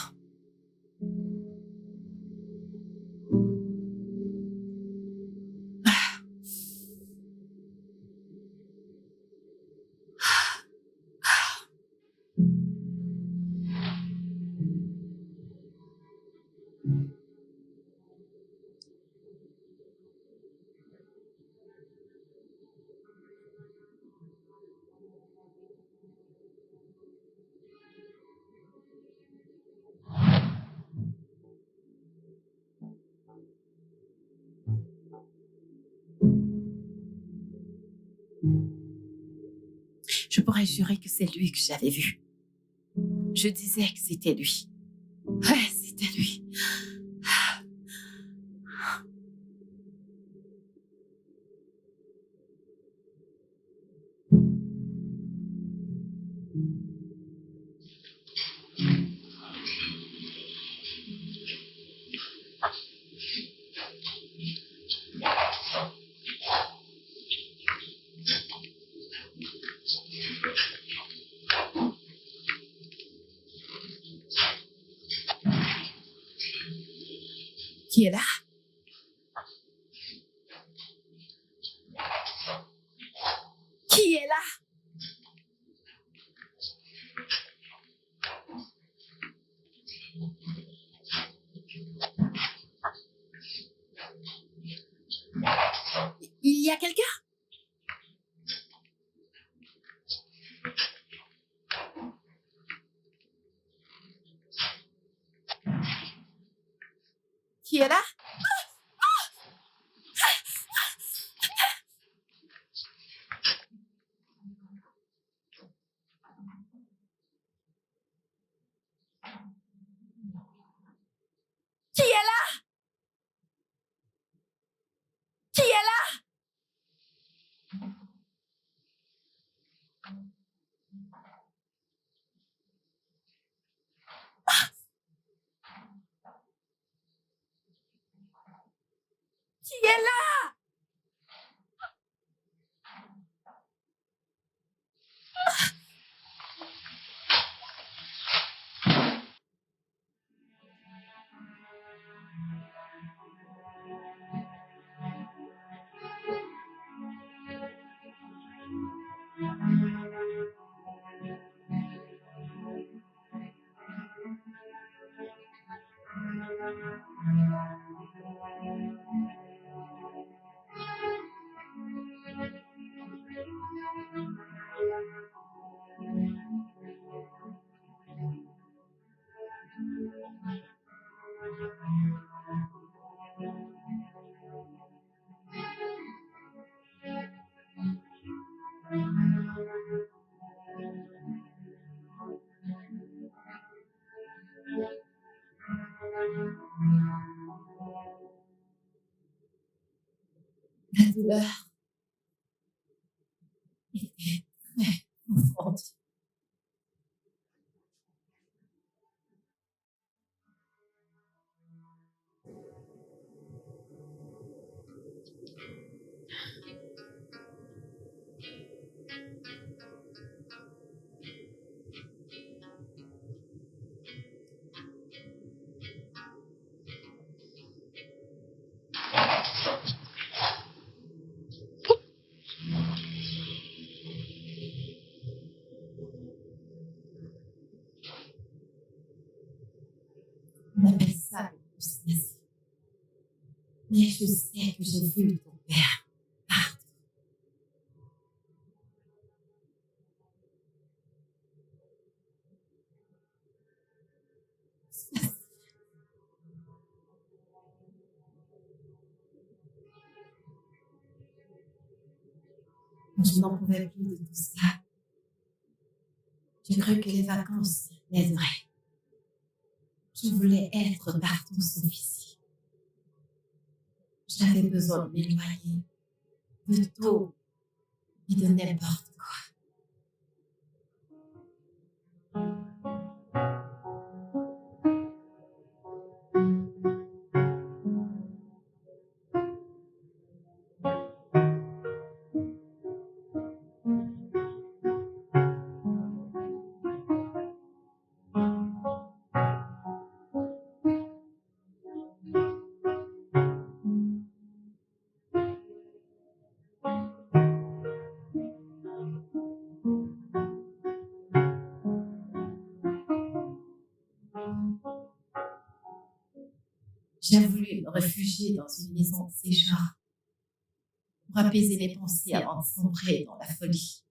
S4: Je pourrais jurer que c'est lui que j'avais vu. Je disais que c'était lui. Ouais, c'était lui. Qui est là? Qui est là? Il y a quelqu'un? Qui est là? Qui est là? Qui est là? Qui est là? La douleur était très profonde. On appelle ça une hallucination. Mais je sais que j'ai vu ton père Je n'en pouvais plus de tout ça. J'ai cru que les vacances m'aideraient. Je voulais être partout sauf ici. J'avais besoin de m'éloigner de tout et de n'importe quoi. J'ai voulu me réfugier dans une maison de séjour pour apaiser mes pensées avant de sombrer dans la folie.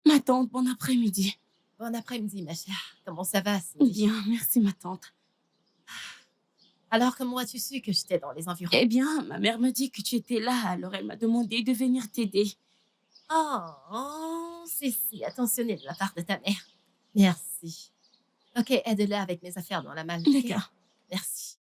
S5: Ma tante, bon après-midi.
S4: Bon après-midi, ma chère. Comment ça va, Cindy?
S5: Bien, merci ma tante.
S4: Alors, comment as-tu su que j'étais dans les environs?
S5: Eh bien, ma mère m'a dit que tu étais là, alors elle m'a demandé de venir t'aider.
S4: Oh, c'est si attentionné de la part de ta mère. Merci. Ok, aide-la avec mes affaires dans la malle. ok?
S5: D'accord.
S4: Merci.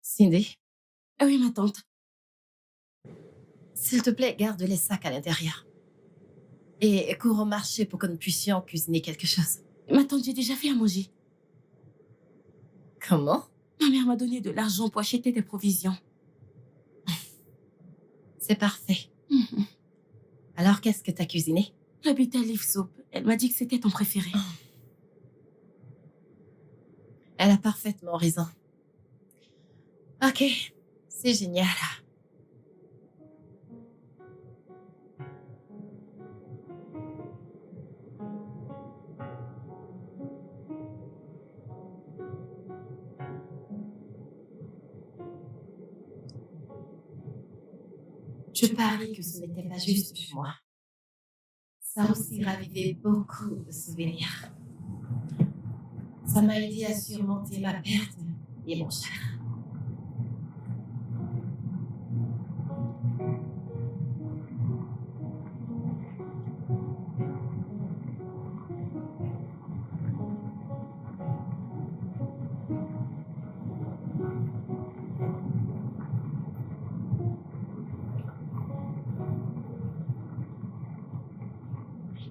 S4: Cindy,
S5: Ah oui, ma tante.
S4: s'il te plaît, garde les sacs à l'intérieur. Et cours au marché pour que nous puissions cuisiner quelque chose.
S5: Ma tante, j'ai déjà fait à manger.
S4: Comment?
S5: Ma mère m'a donné de l'argent pour acheter des provisions.
S4: C'est parfait.
S5: Mhm.
S4: Alors, qu'est-ce que t'as cuisiné?
S5: La bitter leaf soup. Elle m'a dit que c'était ton préféré.
S4: Elle a parfaitement raison. Ok, c'est génial. Je parie que ce n'était pas juste chez moi. Ça a aussi ravivé beaucoup de souvenirs. Ça m'a aidé à surmonter ma perte et mon chagrin.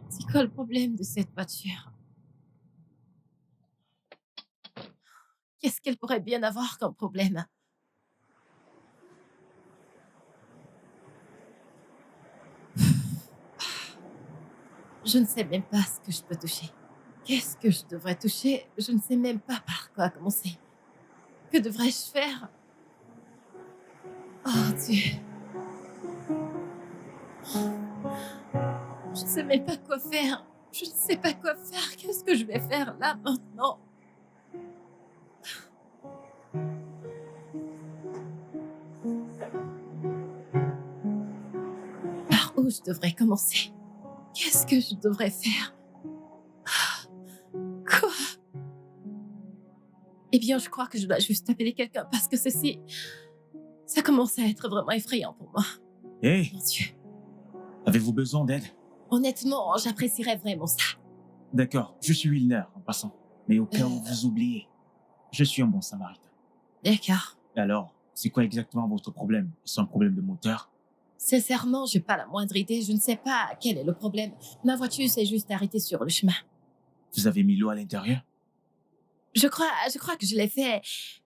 S4: C'est quoi le problème de cette voiture? Qu'est-ce qu'elle pourrait bien avoir comme problème? Je ne sais même pas ce que je peux toucher. Qu'est-ce que je devrais toucher? Je ne sais même pas par quoi commencer. Que devrais-je faire? Oh Dieu. Je ne sais même pas quoi faire. Je ne sais pas quoi faire. Qu'est-ce que je vais faire là maintenant? Par où je devrais commencer? Qu'est-ce que je devrais faire? Quoi? Eh bien, je crois que je dois juste appeler quelqu'un parce que ceci, ça commence à être vraiment effrayant pour moi.
S2: Hey,
S4: Mon Dieu.
S2: avez-vous besoin d'aide?
S4: Honnêtement, j'apprécierais vraiment ça.
S2: D'accord, je suis Wilner, en passant. Mais au cas où vous oubliez, je suis un bon samaritain.
S4: D'accord.
S2: Alors, c'est quoi exactement votre problème? C'est un problème de moteur?
S4: Sincèrement, j'ai pas la moindre idée. Je ne sais pas quel est le problème. Ma voiture s'est juste arrêtée sur le chemin.
S2: Vous avez mis l'eau à l'intérieur?
S4: Je crois que je l'ai fait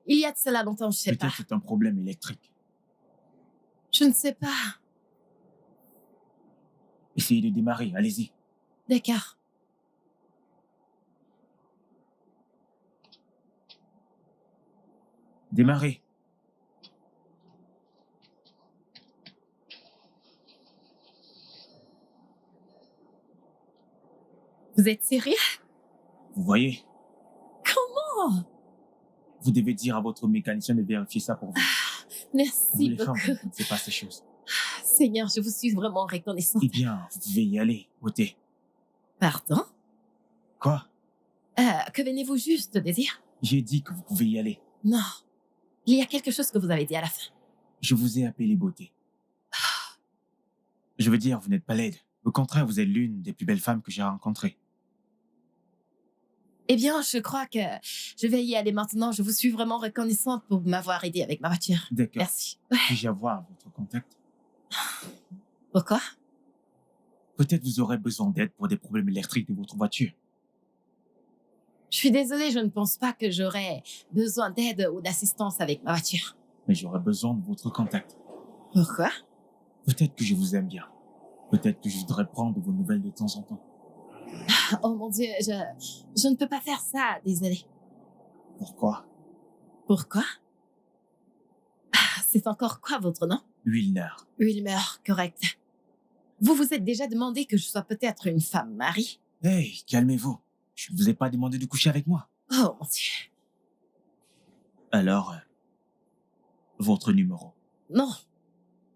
S4: il y a de cela longtemps, je sais pas.
S2: Peut-être c'est un problème électrique.
S4: Je ne sais pas.
S2: Essayez de démarrer, allez-y.
S4: D'accord.
S2: Démarrez.
S4: Vous êtes sérieux?
S2: Vous voyez?
S4: Oh,
S2: Vous devez dire à votre mécanicien de vérifier ça pour vous. Vous,
S4: merci
S2: les femmes,
S4: beaucoup.
S2: vous ne faites pas ces choses.
S4: Seigneur, je vous suis vraiment reconnaissante.
S2: Eh bien, vous pouvez y aller, ôtez.
S4: Pardon?
S2: Quoi?
S4: Que venez-vous juste de dire?
S2: J'ai dit que vous pouvez y aller.
S4: Non. Il y a quelque chose que vous avez dit à la fin.
S2: Je vous ai appelé beauté. Je veux dire, vous n'êtes pas laide. Au contraire, vous êtes l'une des plus belles femmes que j'ai rencontrées.
S4: Eh bien, je crois que je vais y aller maintenant. Je vous suis vraiment reconnaissante pour m'avoir aidé avec ma voiture.
S2: D'accord.
S4: Merci.
S2: Puis-je avoir votre contact?
S4: Pourquoi?
S2: Peut-être vous aurez besoin d'aide pour des problèmes électriques de votre voiture.
S4: Je suis désolée, je ne pense pas que j'aurais besoin d'aide ou d'assistance avec ma voiture.
S2: Mais j'aurais besoin de votre contact.
S4: Pourquoi?
S2: Peut-être que je vous aime bien. Peut-être que je voudrais prendre vos nouvelles de temps en temps.
S4: Oh mon Dieu, je ne peux pas faire ça, désolée.
S2: Pourquoi?
S4: Pourquoi? C'est encore quoi votre nom?
S2: Wilner.
S4: Wilmer, correct. Vous vous êtes déjà demandé que je sois peut-être une femme mariée?
S2: Hey, calmez-vous. Je ne vous ai pas demandé de coucher avec moi.
S4: Oh mon Dieu.
S2: Alors, votre numéro.
S4: Non.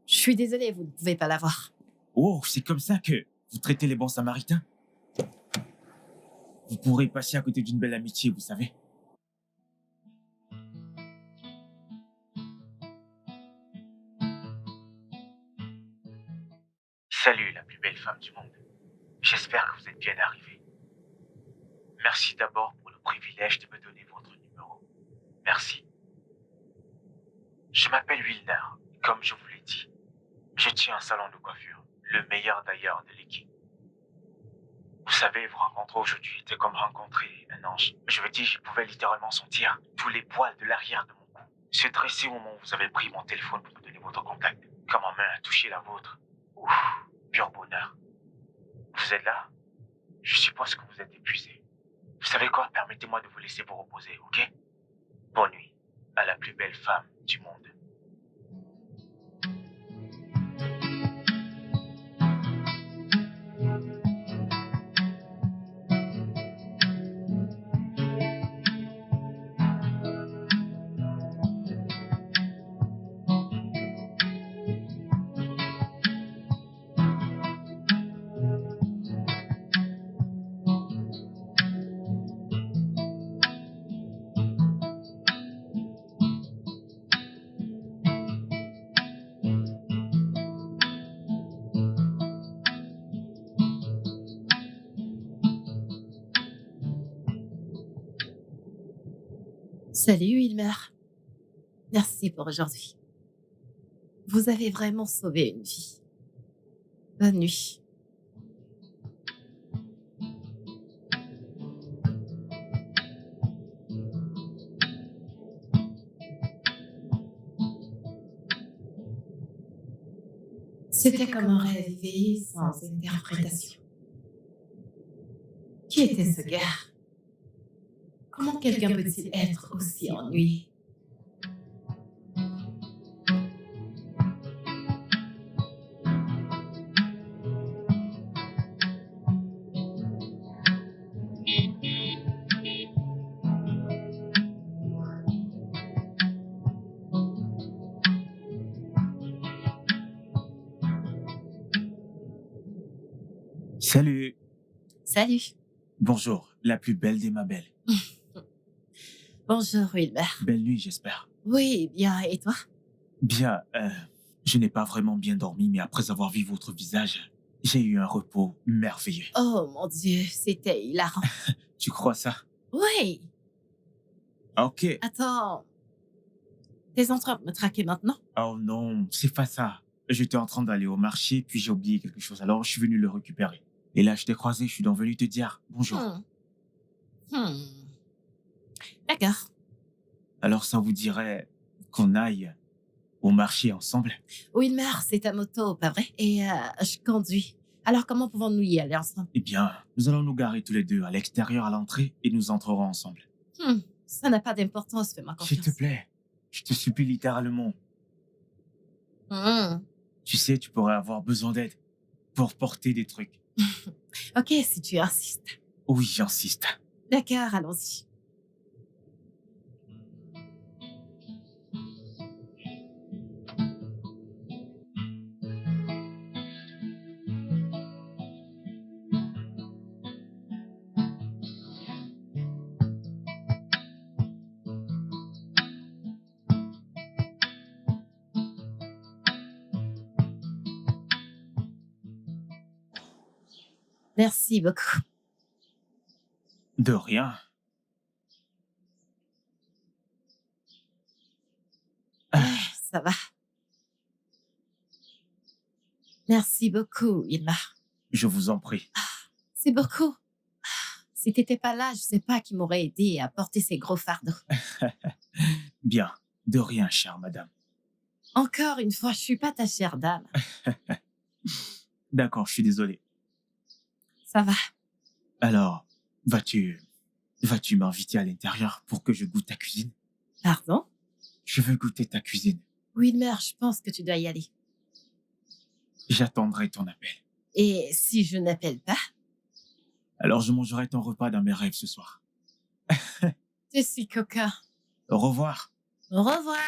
S4: Je suis désolée, vous ne pouvez pas l'avoir.
S2: Oh, c'est comme ça que vous traitez les bons samaritains? Vous pourrez passer à côté d'une belle amitié, vous savez. Salut, la plus belle femme du monde. J'espère que vous êtes bien arrivée. Merci d'abord pour le privilège de me donner votre numéro. Merci. Je m'appelle Wilner, comme je vous l'ai dit. Je tiens un salon de coiffure, le meilleur d'ailleurs de l'équipe. Vous savez, vous rencontrer aujourd'hui était comme rencontrer un ange. Je veux dire, je pouvais littéralement sentir tous les poils de l'arrière de mon cou se dresser au moment où vous avez pris mon téléphone pour me donner votre contact. Quand ma main a touché la vôtre. Ouf, pur bonheur. Vous êtes là? Je suppose que vous êtes épuisé. Vous savez quoi? Permettez-moi de vous laisser vous reposer, ok? Bonne nuit à la plus belle femme du monde.
S4: Salut, Wilmer. Merci pour aujourd'hui. Vous avez vraiment sauvé une vie. Bonne nuit. C'était comme un rêve éveillé sans interprétation. Qui était ce gars? Comment quelqu'un peut-il être aussi ennuyé?
S2: Salut.
S4: Salut.
S2: Bonjour, la plus belle des ma belle.
S4: Bonjour, Wilmer.
S2: Belle nuit, j'espère.
S4: Oui, bien, et toi?
S2: Bien, je n'ai pas vraiment bien dormi, mais après avoir vu votre visage, J'ai eu un repos merveilleux.
S4: Oh mon Dieu, c'était hilarant.
S2: Tu crois ça?
S4: Oui,
S2: Ok.
S4: attends. T'es en train de me traquer maintenant?
S2: Oh non, c'est pas ça. J'étais en train d'aller au marché, puis j'ai oublié quelque chose, alors je suis venu le récupérer. Et là, je t'ai croisé, je suis donc venu te dire bonjour.
S4: Hmm. D'accord.
S2: Alors ça vous dirait qu'on aille au marché ensemble?
S4: Wilmer, c'est ta moto, pas vrai? Et je conduis. Alors comment pouvons-nous y aller ensemble?
S2: Eh bien, nous allons nous garer tous les deux à l'extérieur à l'entrée et nous entrerons ensemble.
S4: Ça n'a pas d'importance, fais-moi
S2: S'il
S4: confiance.
S2: te plaît, je te supplie littéralement.
S4: Hmm.
S2: Tu sais, tu pourrais avoir besoin d'aide pour porter des trucs.
S4: Ok, si tu insistes.
S2: Oui, j'insiste.
S4: D'accord, allons-y. Merci beaucoup.
S2: De rien.
S4: Ça va. Merci beaucoup, Wilmer.
S2: Je vous en prie.
S4: C'est beaucoup. Si t'étais pas là, je sais pas qui m'aurait aidé à porter ces gros fardeaux.
S2: Bien. De rien, chère madame.
S4: Encore une fois, je suis pas ta chère dame.
S2: D'accord, je suis désolé.
S4: Ça va.
S2: Alors, vas-tu m'inviter à l'intérieur pour que je goûte ta cuisine?
S4: Pardon?
S2: Je veux goûter ta cuisine.
S4: Wilmer, je pense que tu dois y aller.
S2: J'attendrai ton appel.
S4: Et si je n'appelle pas,
S2: Alors, je mangerai ton repas dans mes rêves ce soir.
S4: je suis coquin.
S2: Au revoir.
S4: Au revoir.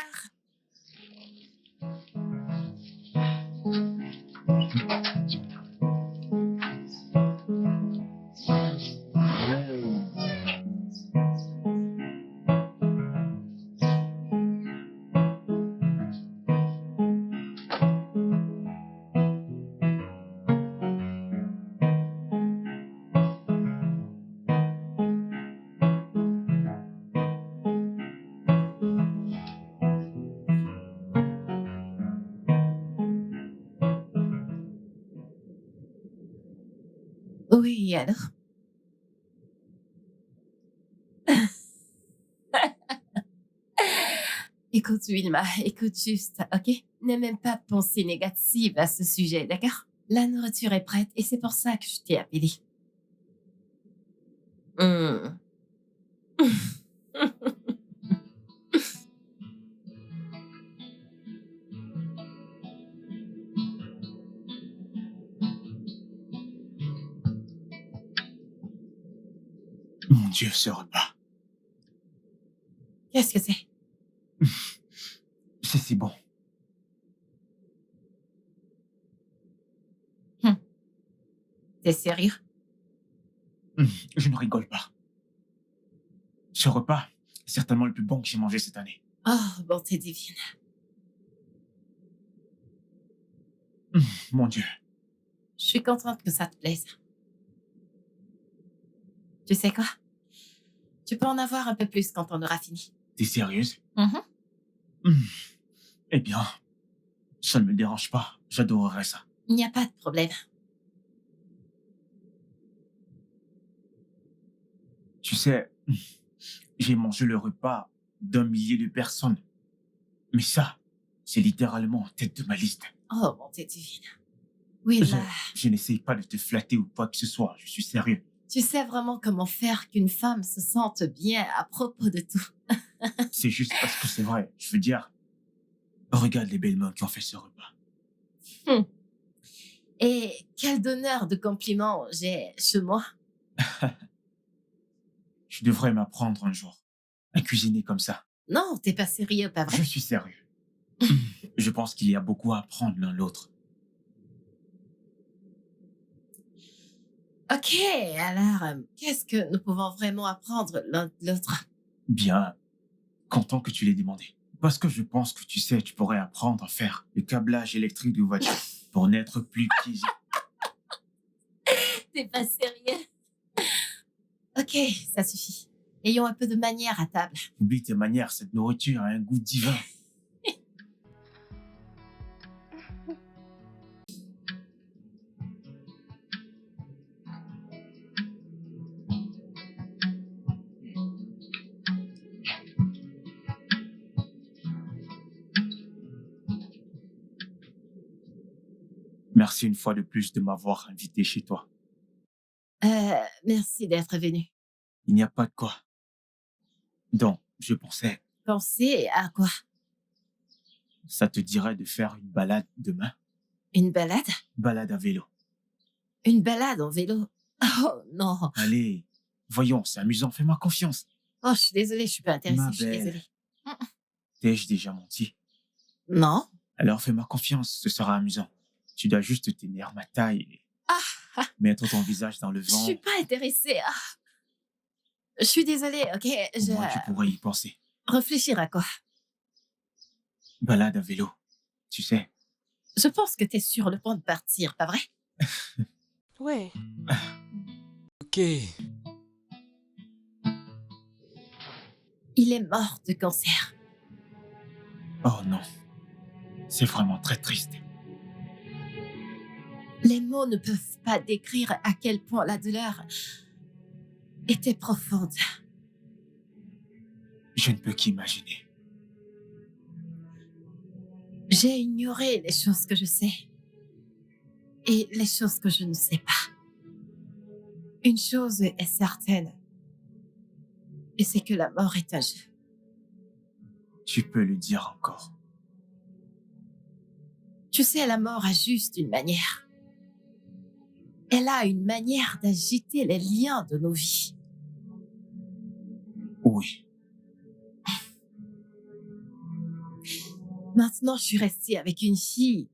S4: Oui, alors? Écoute, Wilma, écoute juste, ok? N'aie même pas de pensée négative à ce sujet, d'accord? La nourriture est prête et c'est pour ça que je t'ai appelé. Hmm.
S2: Mon Dieu, ce repas.
S4: Qu'est-ce que c'est?
S2: C'est si bon.
S4: T'es sérieux?
S2: Je ne rigole pas. Ce repas est certainement le plus bon que j'ai mangé cette année.
S4: Oh, bonté divine.
S2: Mon Dieu.
S4: Je suis contente que ça te plaise. Tu sais quoi? Tu peux en avoir un peu plus quand on aura fini.
S2: T'es sérieuse?
S4: Mhm.
S2: Eh bien, ça ne me dérange pas. J'adorerais ça.
S4: Il n'y a pas de problème.
S2: Tu sais, j'ai mangé le repas d'un millier de personnes. Mais ça, c'est littéralement en tête de ma liste.
S4: Oh, bonté divine. Oui,
S2: Je,
S4: là,
S2: je n'essaye pas de te flatter ou quoi que ce soit. Je suis sérieux.
S4: tu sais vraiment comment faire qu'une femme se sente bien à propos de tout.
S2: C'est juste parce que c'est vrai. Je veux dire, regarde les belles mains qui ont fait ce repas.
S4: Et quel donneur de compliments j'ai chez moi.
S2: Je devrais m'apprendre un jour à cuisiner comme ça.
S4: Non, t'es pas sérieux, pas vrai?
S2: Je suis sérieux. Je pense qu'il y a beaucoup à apprendre l'un l'autre.
S4: Ok, alors, qu'est-ce que nous pouvons vraiment apprendre l'un de l'autre?
S2: Bien, content que tu l'aies demandé. Parce que je pense que tu sais, tu pourrais apprendre à faire le câblage électrique de voiture pour n'être plus qu'easy.
S4: T'es pas sérieux? Ok, ça suffit. Ayons un peu de manière à table.
S2: Oublie tes manières, cette nourriture a un goût divin. Merci une fois de plus de m'avoir invité chez toi.
S4: Merci d'être venu.
S2: Il n'y a pas de quoi. Donc, je pensais,
S4: Pensez à quoi?
S2: ça te dirait de faire une balade demain?
S4: Une balade?
S2: Balade à vélo.
S4: Une balade en vélo? Oh non.
S2: Allez, voyons, c'est amusant, fais-moi confiance.
S4: Oh, je suis désolée, je suis pas intéressée,
S2: Ma
S4: je suis
S2: belle.
S4: désolée.
S2: T'ai-je déjà menti?
S4: Non?
S2: Alors fais-moi confiance, ce sera amusant. Tu dois juste tenir ma taille et mettre ton visage dans le
S4: Je
S2: vent.
S4: suis pas intéressée. Je suis désolée, ok?
S2: Au moins, tu pourrais y penser.
S4: Réfléchir à quoi?
S2: Balade à vélo, tu sais.
S4: Je pense que t'es sur le point de partir, pas vrai?
S6: Ouais. Ok.
S4: Il est mort de cancer.
S2: Oh non, c'est vraiment très triste.
S4: Les mots ne peuvent pas décrire à quel point la douleur était profonde.
S2: Je ne peux qu'imaginer.
S4: J'ai ignoré les choses que je sais et les choses que je ne sais pas. Une chose est certaine, et c'est que la mort est un jeu.
S2: Tu peux le dire encore.
S4: Tu sais, la mort a juste une manière. Elle a une manière d'agiter les liens de nos vies.
S2: Oui,
S4: Maintenant, je suis restée avec une fille.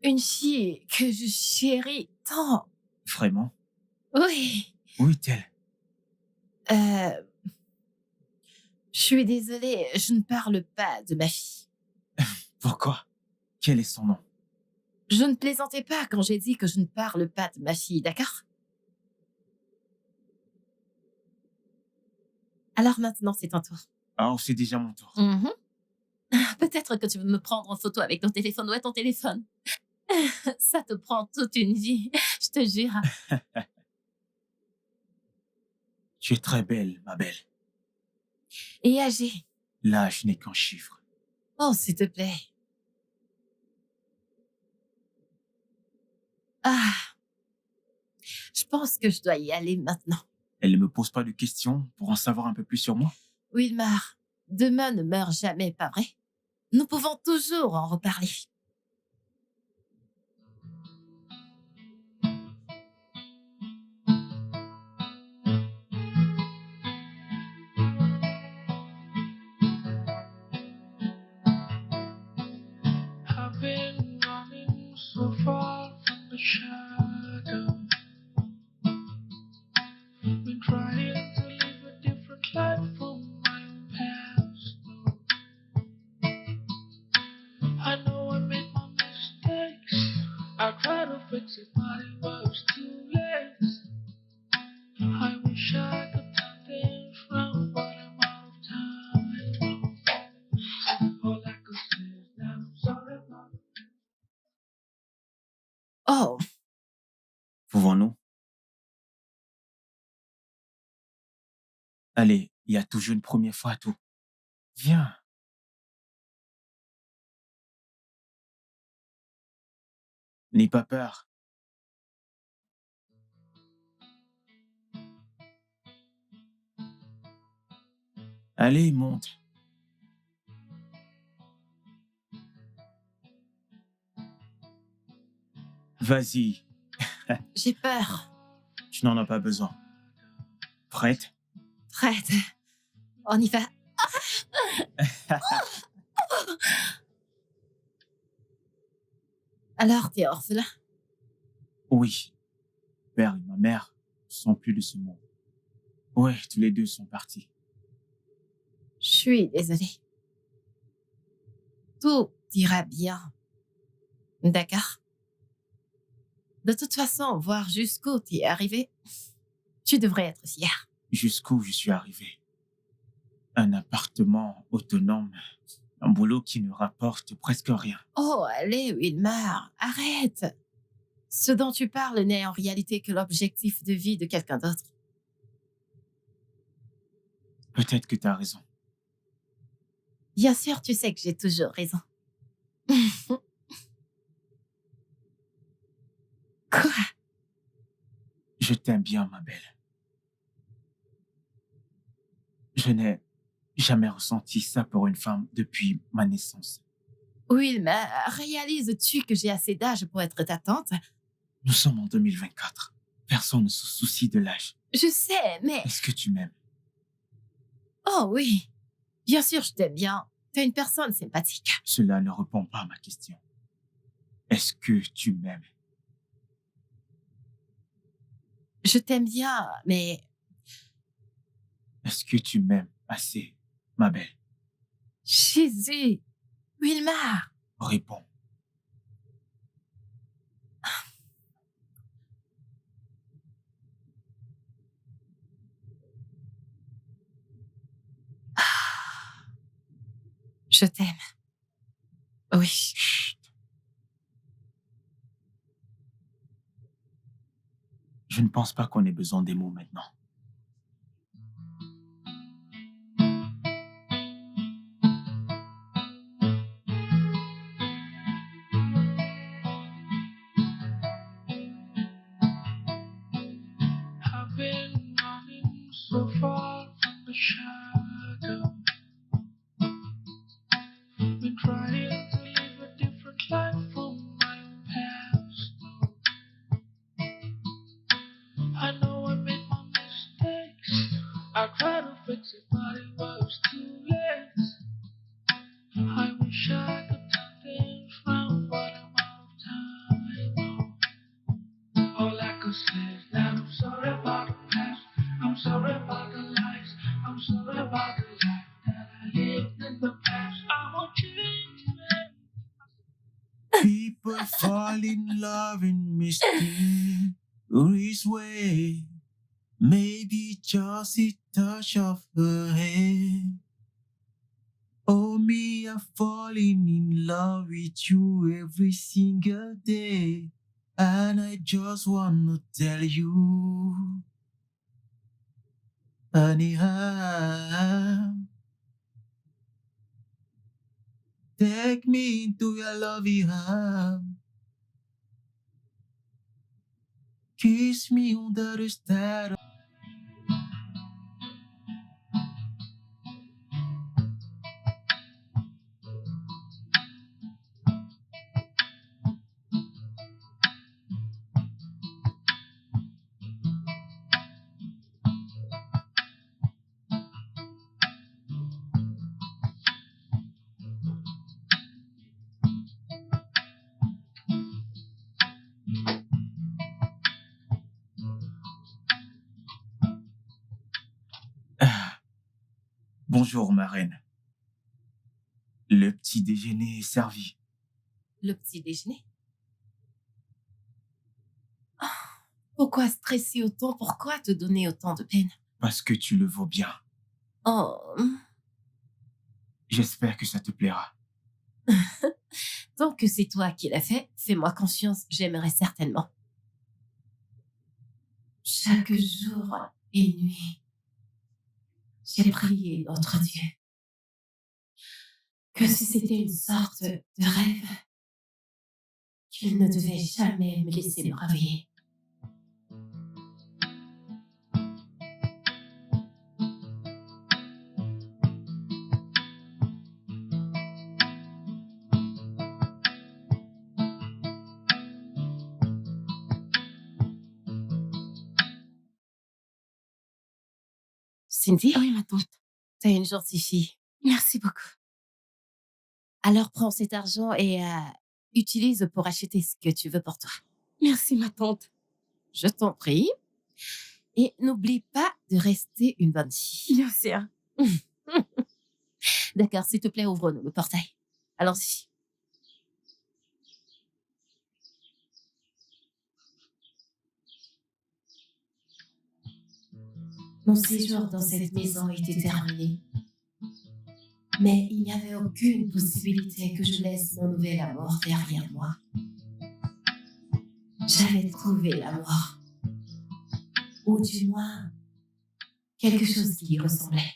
S4: Une fille que je chéris tant.
S2: vraiment?
S4: Oui.
S2: Où est-elle?
S4: Je suis désolée, je ne parle pas de ma fille.
S2: Pourquoi? Quel est son nom?
S4: Je ne plaisantais pas quand j'ai dit que je ne parle pas de ma fille, d'accord? Alors maintenant, c'est ton tour.
S2: Ah, c'est déjà mon tour.
S4: Peut-être que tu veux me prendre en photo avec ton téléphone. Où est ton téléphone? Ça te prend toute une vie, je te jure.
S2: Tu es très belle, ma belle.
S4: Et âgée.
S2: L'âge n'est qu'un chiffre.
S4: Oh, s'il te plaît. Ah, je pense que je dois y aller maintenant.
S2: Elle ne me pose pas de questions pour en savoir un peu plus sur moi?
S4: Wilmar, demain ne meurt jamais, pas vrai? Nous pouvons toujours en reparler.
S3: I've been running so far from the shadow. Been trying to live a different life from my own past. I know I made my mistakes. I tried to fix it, but it was too late. I wish I could turn things round, but I'm out of time. All I could say is that I'm sorry about it.
S4: Oh,
S2: Pouvons-nous? Allez, il y a toujours une première fois à tout. Viens. N'aie pas peur. Allez, monte. Vas-y,
S4: j'ai peur.
S2: tu n'en as pas besoin. Prête?
S4: Prête. On y va. Alors, t'es orphelin?
S2: Oui. Père et ma mère ne sont plus de ce monde. Ouais, tous les deux sont partis.
S4: Je suis désolée. Tout ira bien. D'accord? De toute façon, voir jusqu'où tu es arrivé, tu devrais être fier.
S2: Jusqu'où je suis arrivé. Un appartement autonome, un boulot qui ne rapporte presque rien.
S4: Oh, allez, Wilmar, arrête. Ce dont tu parles n'est en réalité que l'objectif de vie de quelqu'un d'autre.
S2: Peut-être que tu as raison.
S4: Bien sûr, tu sais que j'ai toujours raison. Quoi?
S2: Je t'aime bien, ma belle. Je n'ai jamais ressenti ça pour une femme depuis ma naissance.
S4: Wilmar, réalises-tu que j'ai assez d'âge pour être ta tante?
S2: Nous sommes en 2024. Personne ne se soucie de l'âge.
S4: Je sais, mais...
S2: Est-ce que tu m'aimes?
S4: Oh oui, bien sûr, je t'aime bien. T'es une personne sympathique.
S2: Cela ne répond pas à ma question. Est-ce que tu m'aimes?
S4: Je t'aime bien, mais...
S2: Est-ce que tu m'aimes assez, ma belle?
S4: Jésus, Wilmar,
S2: Réponds.
S4: je t'aime. Oui.
S2: Chut. Je ne pense pas qu'on ait besoin des mots maintenant.
S3: I've been running so far from the shadow. Been trying to live a different life from my past. I know I made my mistakes. I tried to fix it, but it was too late. I wish I could turn things round, but I'm out of time. All I could say is that I'm sorry about the past. I'm sorry about the lies. I'm sorry about the life that I lived in the past. I won't change it.
S2: People fall in love in mysterious way. Maybe just a touch of her hand. Oh, me, I'm falling in love with you every single day. And I just want to tell you, honey, take me into your loving arms. Kiss me under the stars. Bonjour, ma reine. Le petit déjeuner est servi.
S4: Le petit déjeuner? Oh, pourquoi stresser autant? Pourquoi te donner autant de peine?
S2: Parce que tu le vaux bien.
S4: Oh,
S2: J'espère que ça te plaira.
S4: tant que c'est toi qui l'as fait, fais-moi confiance, j'aimerais certainement. Chaque jour et nuit, j'ai prié notre Dieu que si c'était une sorte de rêve, qu'il ne devait jamais me laisser me réveiller. Cindy,
S5: Oui, ma tante.
S4: t'es une gentille fille.
S5: Merci beaucoup.
S4: Alors prends cet argent et utilise pour acheter ce que tu veux pour toi.
S5: Merci, ma tante.
S4: Je t'en prie. Et n'oublie pas de rester une bonne fille.
S5: Bien sûr.
S4: D'accord, s'il te plaît, ouvre-nous le portail. Allons-y. Mon séjour dans cette maison était terminé. Mais il n'y avait aucune possibilité que je laisse mon nouvel amour derrière moi. J'avais trouvé l'amour. Ou du moins, quelque chose qui y ressemblait.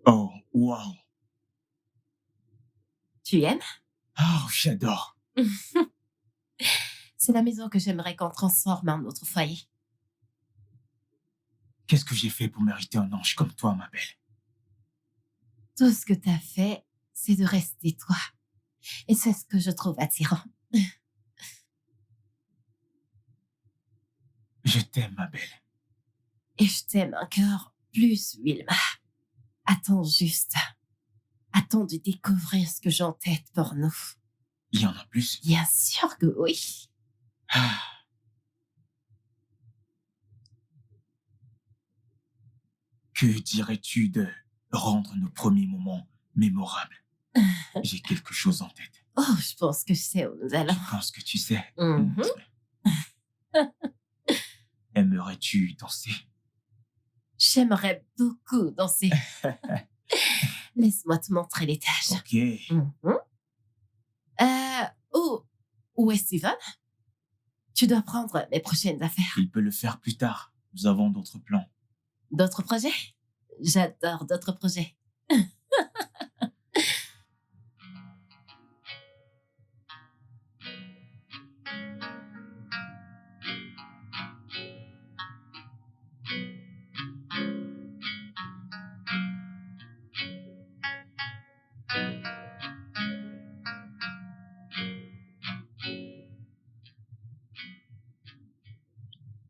S2: Oh, wow.
S4: Tu aimes?
S2: Oh, j'adore.
S4: C'est la maison que j'aimerais qu'on transforme en notre foyer.
S2: Qu'est-ce que j'ai fait pour mériter un ange comme toi, ma belle?
S4: Tout ce que tu as fait, c'est de rester toi. Et c'est ce que je trouve attirant.
S2: Je t'aime, ma belle.
S4: Et je t'aime encore plus, Wilma. Attends juste. Attends de découvrir ce que j'ai en tête pour nous.
S2: Il y en a plus?
S4: Bien sûr que oui.
S2: Ah. Que dirais-tu de rendre nos premiers moments mémorables? J'ai quelque chose en tête.
S4: Oh, je pense que je sais où nous allons.
S2: Je pense que tu sais.
S4: Mhm.
S2: Aimerais-tu danser?
S4: J'aimerais beaucoup danser. Laisse-moi te montrer les tâches.
S2: Ok.
S4: Mhm. Où est Steven? Tu dois prendre mes prochaines affaires.
S2: Il peut le faire plus tard. Nous avons d'autres plans.
S4: D'autres projets? J'adore d'autres projets.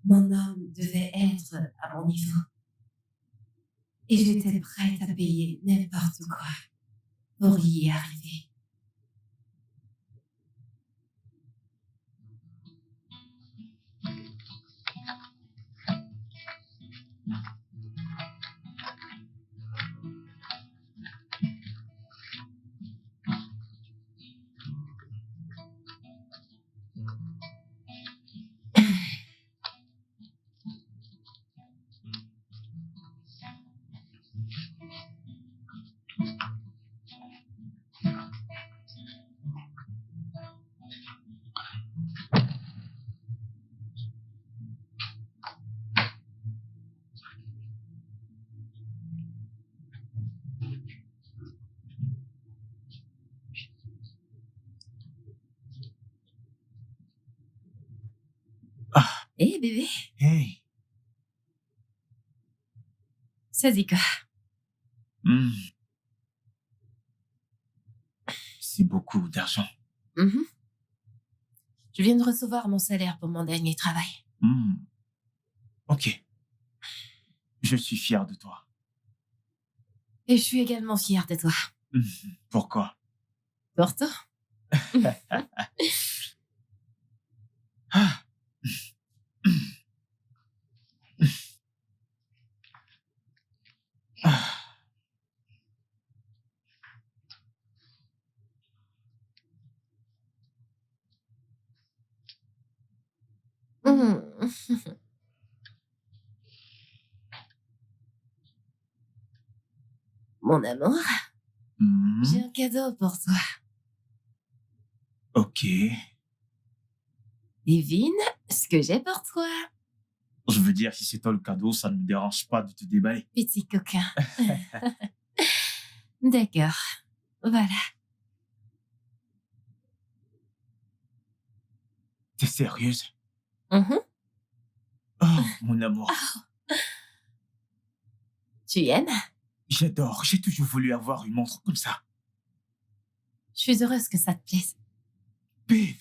S4: Mon homme devait être à mon niveau. Et j'étais prête à payer n'importe quoi pour y arriver.
S2: Ah,
S4: Hé bébé,
S2: hey.
S4: ça dit quoi?
S2: Hmm. C'est beaucoup d'argent.
S4: Mhm. Je viens de recevoir mon salaire pour mon dernier travail.
S2: Hmm. Ok. Je suis fier de toi.
S4: Et je suis également fière de toi.
S2: Hmm. Pourquoi?
S4: Pour toi?
S2: Ah. Ah.
S4: Mhm. Mon amour,
S2: Hmm.
S4: j'ai un cadeau pour toi.
S2: Ok.
S4: Devine ce que j'ai pour toi,
S2: Je veux dire, si c'est toi le cadeau, ça ne me dérange pas de te déballer.
S4: petit coquin. D'accord. Voilà.
S2: T'es sérieuse?
S4: Mhm.
S2: Oh, mon amour.
S4: Tu aimes?
S2: J'adore. J'ai toujours voulu avoir une montre comme ça.
S4: Je suis heureuse que ça te plaise.
S2: Babe.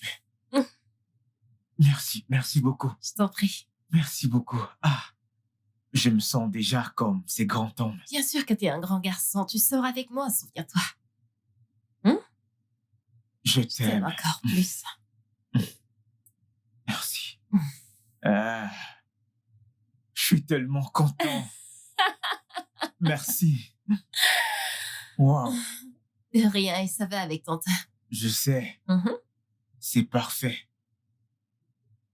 S4: Mm.
S2: Merci beaucoup.
S4: Je t'en prie.
S2: Merci beaucoup. Ah, je me sens déjà comme ces grands hommes.
S4: Bien sûr que t'es un grand garçon. Tu sors avec moi, souviens-toi.
S2: Je
S4: Je t'aime
S2: t'aime.
S4: encore plus.
S2: Merci.
S4: Mm.
S2: Je suis tellement content. Merci. Wow,
S4: De rien, et ça va avec ton teint.
S2: je sais,
S4: Mhm.
S2: c'est parfait.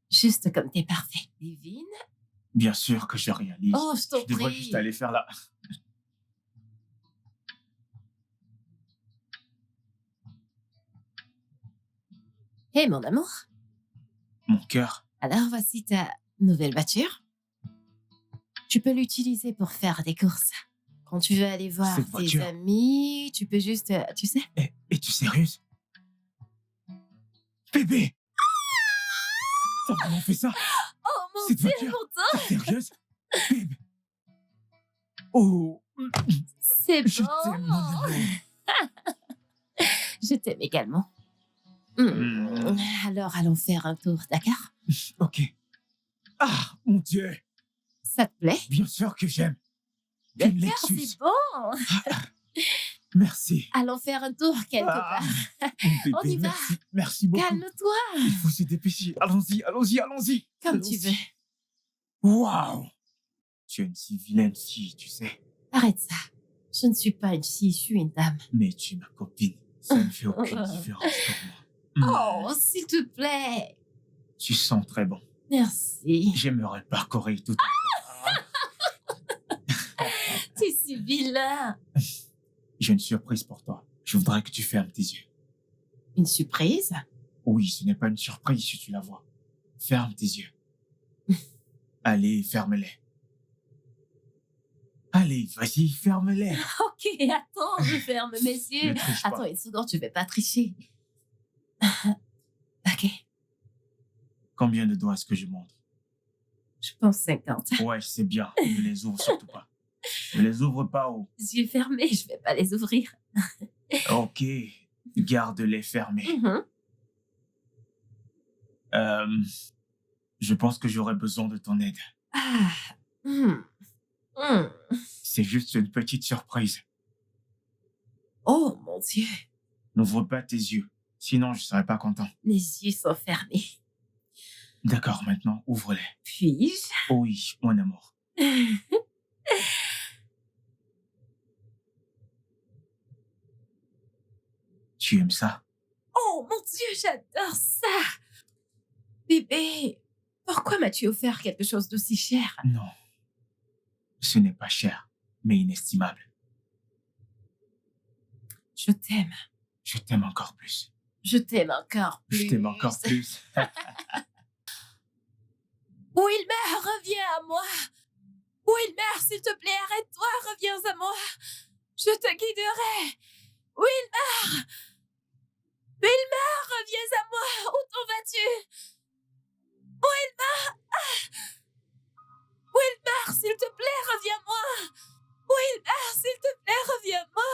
S4: Juste comme t'es parfait. Divine.
S2: Bien sûr que je réalise.
S4: Oh, je t'en
S2: Je devrais
S4: prie.
S2: juste aller faire là.
S4: Hé, mon amour.
S2: Mon cœur.
S4: Alors, voici ta nouvelle voiture. Tu peux l'utiliser pour faire des courses. Quand tu veux aller voir
S2: Cette
S4: tes
S2: voiture.
S4: amis, tu peux juste, tu sais.
S2: Es-tu sérieuse? Bébé! T'as vraiment fait ça?
S4: Oh mon
S2: Cette
S4: Dieu,
S2: voiture?
S4: mon temps.
S2: T'es sérieuse? Babe! Oh!
S4: C'est
S2: Je
S4: bon.
S2: t'aime, mon amour.
S4: Je t'aime également. Alors, allons faire un tour, d'accord?
S2: Ok. Ah, mon Dieu!
S4: Ça te plaît?
S2: Bien sûr que j'aime. Une
S4: D'accord,
S2: Lexus.
S4: c'est bon.
S2: Merci.
S4: Allons faire un tour quelque
S2: Ah,
S4: part.
S2: Bébé,
S4: On y va.
S2: Merci beaucoup.
S4: Calme-toi.
S2: Il faut se dépêcher. Allons-y.
S4: Comme tu veux.
S2: Waouh! Tu es une si vilaine fille, tu sais.
S4: Arrête ça. Je ne suis pas une fille, je suis une dame.
S2: Mais tu es ma copine. Ça ne fait aucune différence pour moi.
S4: Oh, s'il te plaît.
S2: Tu sens très bon.
S4: Merci.
S2: J'aimerais parcourir tout.
S4: T'es si vilain.
S2: J'ai une surprise pour toi. Je voudrais que tu fermes tes yeux.
S4: Une surprise?
S2: Oui, ce n'est pas une surprise si tu la vois. Ferme tes yeux. Allez, ferme-les. Allez, vas-y, ferme-les.
S4: Ok, attends, je ferme mes yeux.
S2: Ne triche pas.
S4: Attends une seconde, je vais pas tricher. Ok,
S2: Combien de doigts est-ce que je montre?
S4: je pense 50.
S2: Ouais, c'est bien. Ne les ouvre surtout pas. Ne les ouvre pas haut.
S4: Les yeux fermés, je vais pas les ouvrir.
S2: Ok, garde-les fermés.
S4: Mhm.
S2: Je pense que j'aurais besoin de ton aide.
S4: Ah. Hmm. Hmm.
S2: C'est juste une petite surprise.
S4: Oh mon Dieu,
S2: N'ouvre pas tes yeux, sinon je serais pas content.
S4: mes yeux sont fermés.
S2: D'accord, maintenant, ouvre-les.
S4: Puis-je?
S2: Oh oui, mon amour. Tu aimes ça?
S4: Oh mon Dieu, j'adore ça! Bébé, pourquoi m'as-tu offert quelque chose d'aussi cher?
S2: Non. Ce n'est pas cher, mais inestimable.
S4: Je t'aime.
S2: Je t'aime encore plus.
S4: Je t'aime encore plus.
S2: Je t'aime encore plus.
S4: Wilmer, reviens à moi. Wilmer, s'il te plaît, arrête-toi, reviens à moi. Je te guiderai. Wilmer! Wilmer, reviens à moi. Où t'en vas-tu? Wilmer! Wilmer, s'il te plaît, reviens-moi. Wilmer, s'il te plaît, reviens-moi.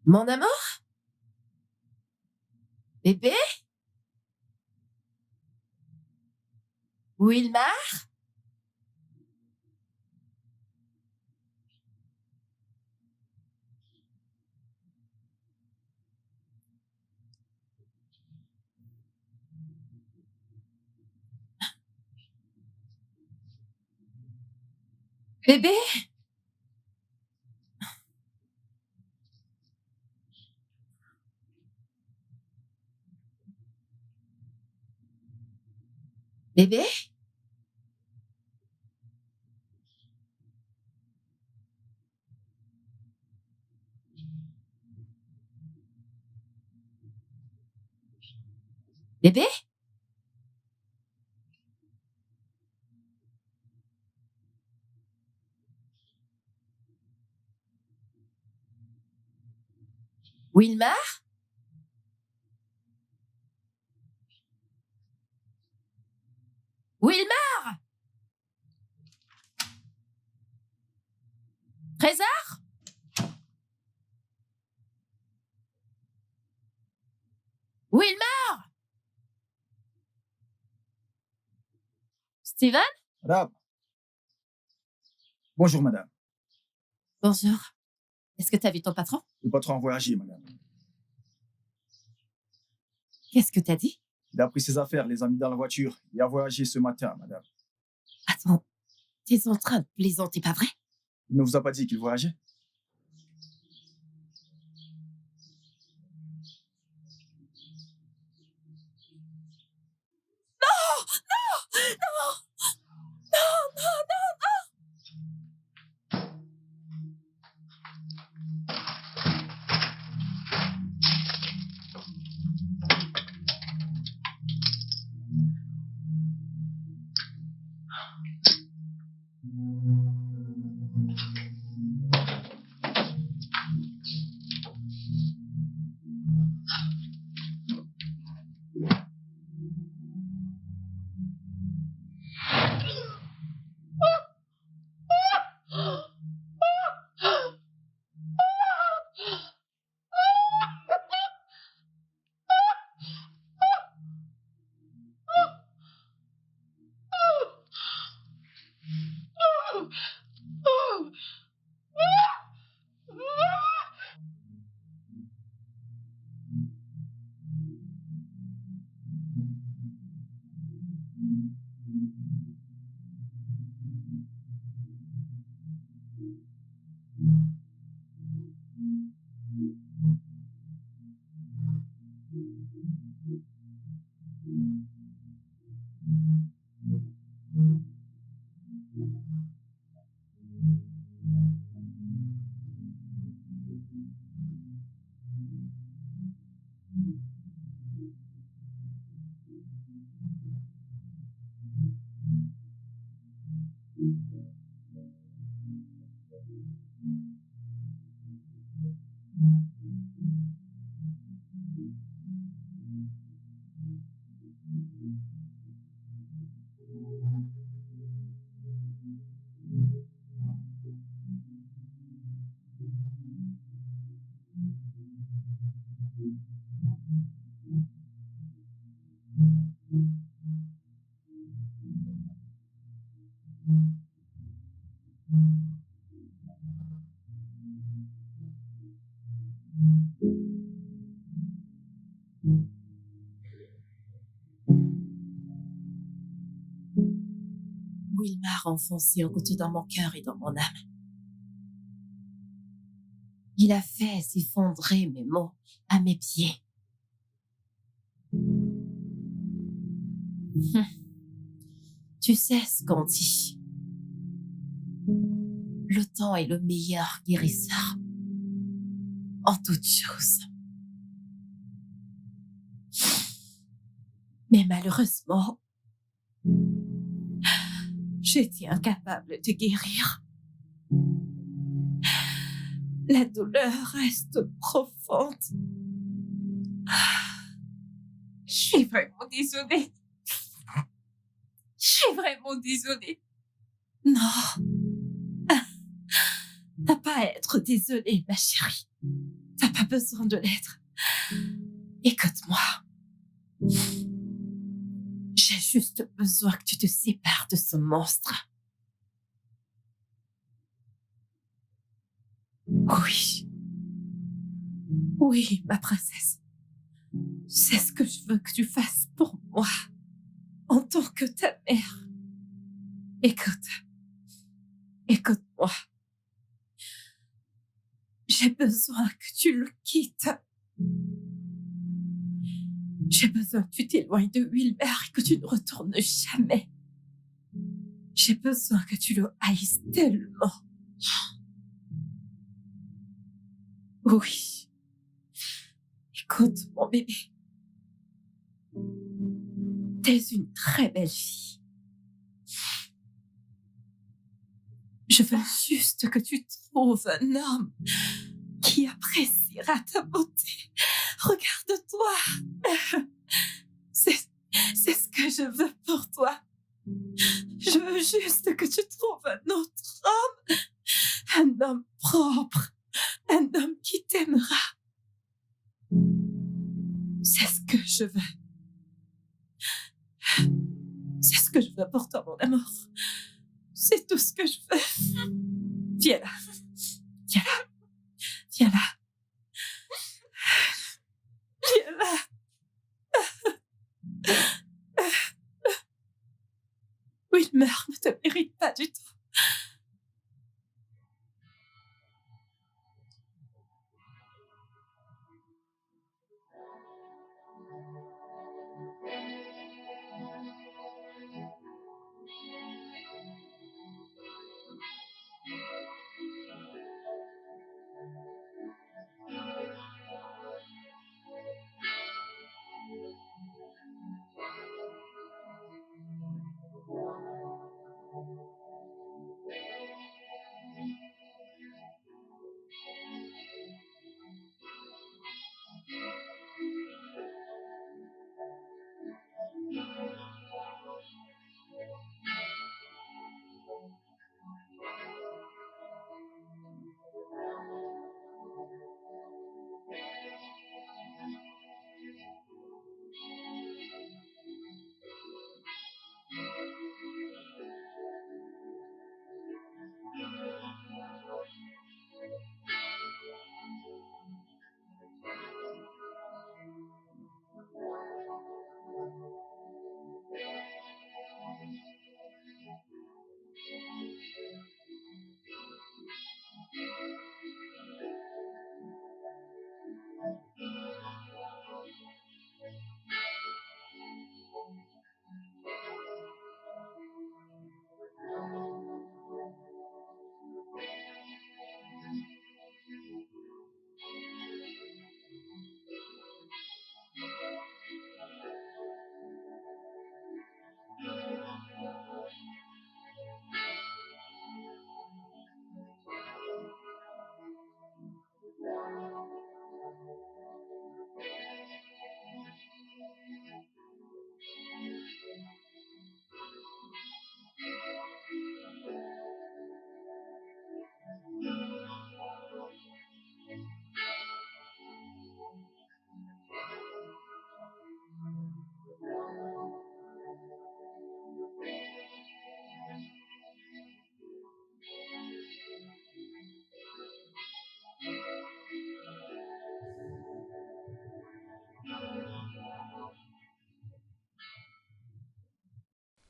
S4: Mon amour? Bébé? Wilmar? Bébé? Bébé? Bébé? Wilmar? Wilmar? Trésor? Wilmar? Steven?
S7: Madame. Bonjour, madame.
S4: Bonjour. Est-ce que tu as vu ton patron?
S7: Le patron a voyagé, madame.
S4: Qu'est-ce que t'as dit?
S7: Il a pris ses affaires, les a mis dans la voiture. Il a voyagé ce matin, madame.
S4: Attends, t'es en train de plaisanter, pas vrai?
S7: Il ne vous a pas dit qu'il voyageait?
S4: Wilmar a enfoncé un couteau dans mon cœur et dans mon âme. Il a fait s'effondrer mes mots à mes pieds. Tu sais ce qu'on dit. Le temps est le meilleur guérisseur en toutes choses. Mais malheureusement, j'étais incapable de guérir. La douleur reste profonde.
S1: Je suis vraiment désolée. Je suis vraiment désolée.
S4: Non. T'as pas à être désolée, ma chérie. T'as pas besoin de l'être. Écoute-moi. J'ai juste besoin que tu te sépares de ce monstre. Oui. Oui, ma princesse. C'est ce que je veux que tu fasses pour moi, en tant que ta mère. Écoute-moi. J'ai besoin que tu le quittes. J'ai besoin que tu t'éloignes de Wilmar et que tu ne retournes jamais. J'ai besoin que tu le haïsses tellement. Oui. Écoute, mon bébé. T'es une très belle fille. Je veux juste que tu trouves un homme qui apprécie dira ta beauté. Regarde-toi. C'est ce que je veux pour toi. Je veux juste que tu trouves un autre homme. Un homme propre. Un homme qui t'aimera. C'est ce que je veux. C'est ce que je veux pour toi, mon amour. C'est tout ce que je veux. Viens là. Viens là. Viens là. Viens là. Wilmer ne te mérite pas du tout.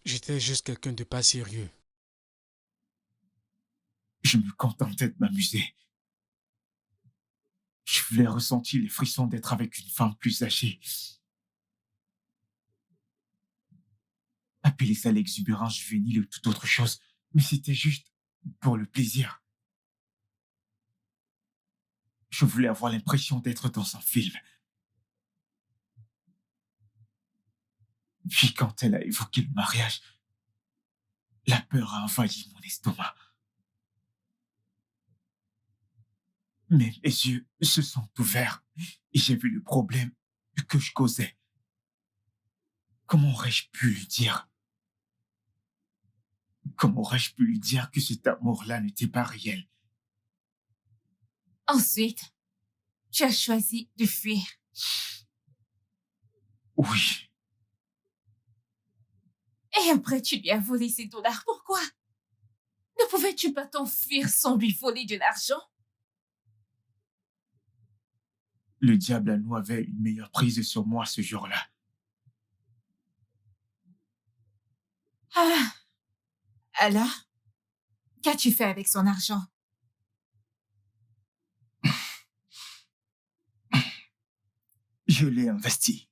S6: J'étais juste quelqu'un de pas sérieux.
S2: Je me contentais de m'amuser. Je voulais ressentir les frissons d'être avec une femme plus âgée. Appelez ça l'exubérance juvénile ou toute autre chose, mais c'était juste pour le plaisir. Je voulais avoir l'impression d'être dans un film. Puis quand elle a évoqué le mariage, la peur a envahi mon estomac. Mais mes yeux se sont ouverts et j'ai vu le problème que je causais. Comment aurais-je pu lui dire? Comment aurais-je pu lui dire que cet amour-là n'était pas réel?
S1: Ensuite, tu as choisi de fuir.
S2: Oui,
S1: Et après, tu lui as volé ses dollars. Pourquoi? Ne pouvais-tu pas t'enfuir sans lui voler de l'argent?
S2: le diable à nous avait une meilleure prise sur moi ce jour-là.
S1: Ah, alors, qu'as-tu fait avec son argent?
S2: Je l'ai investi.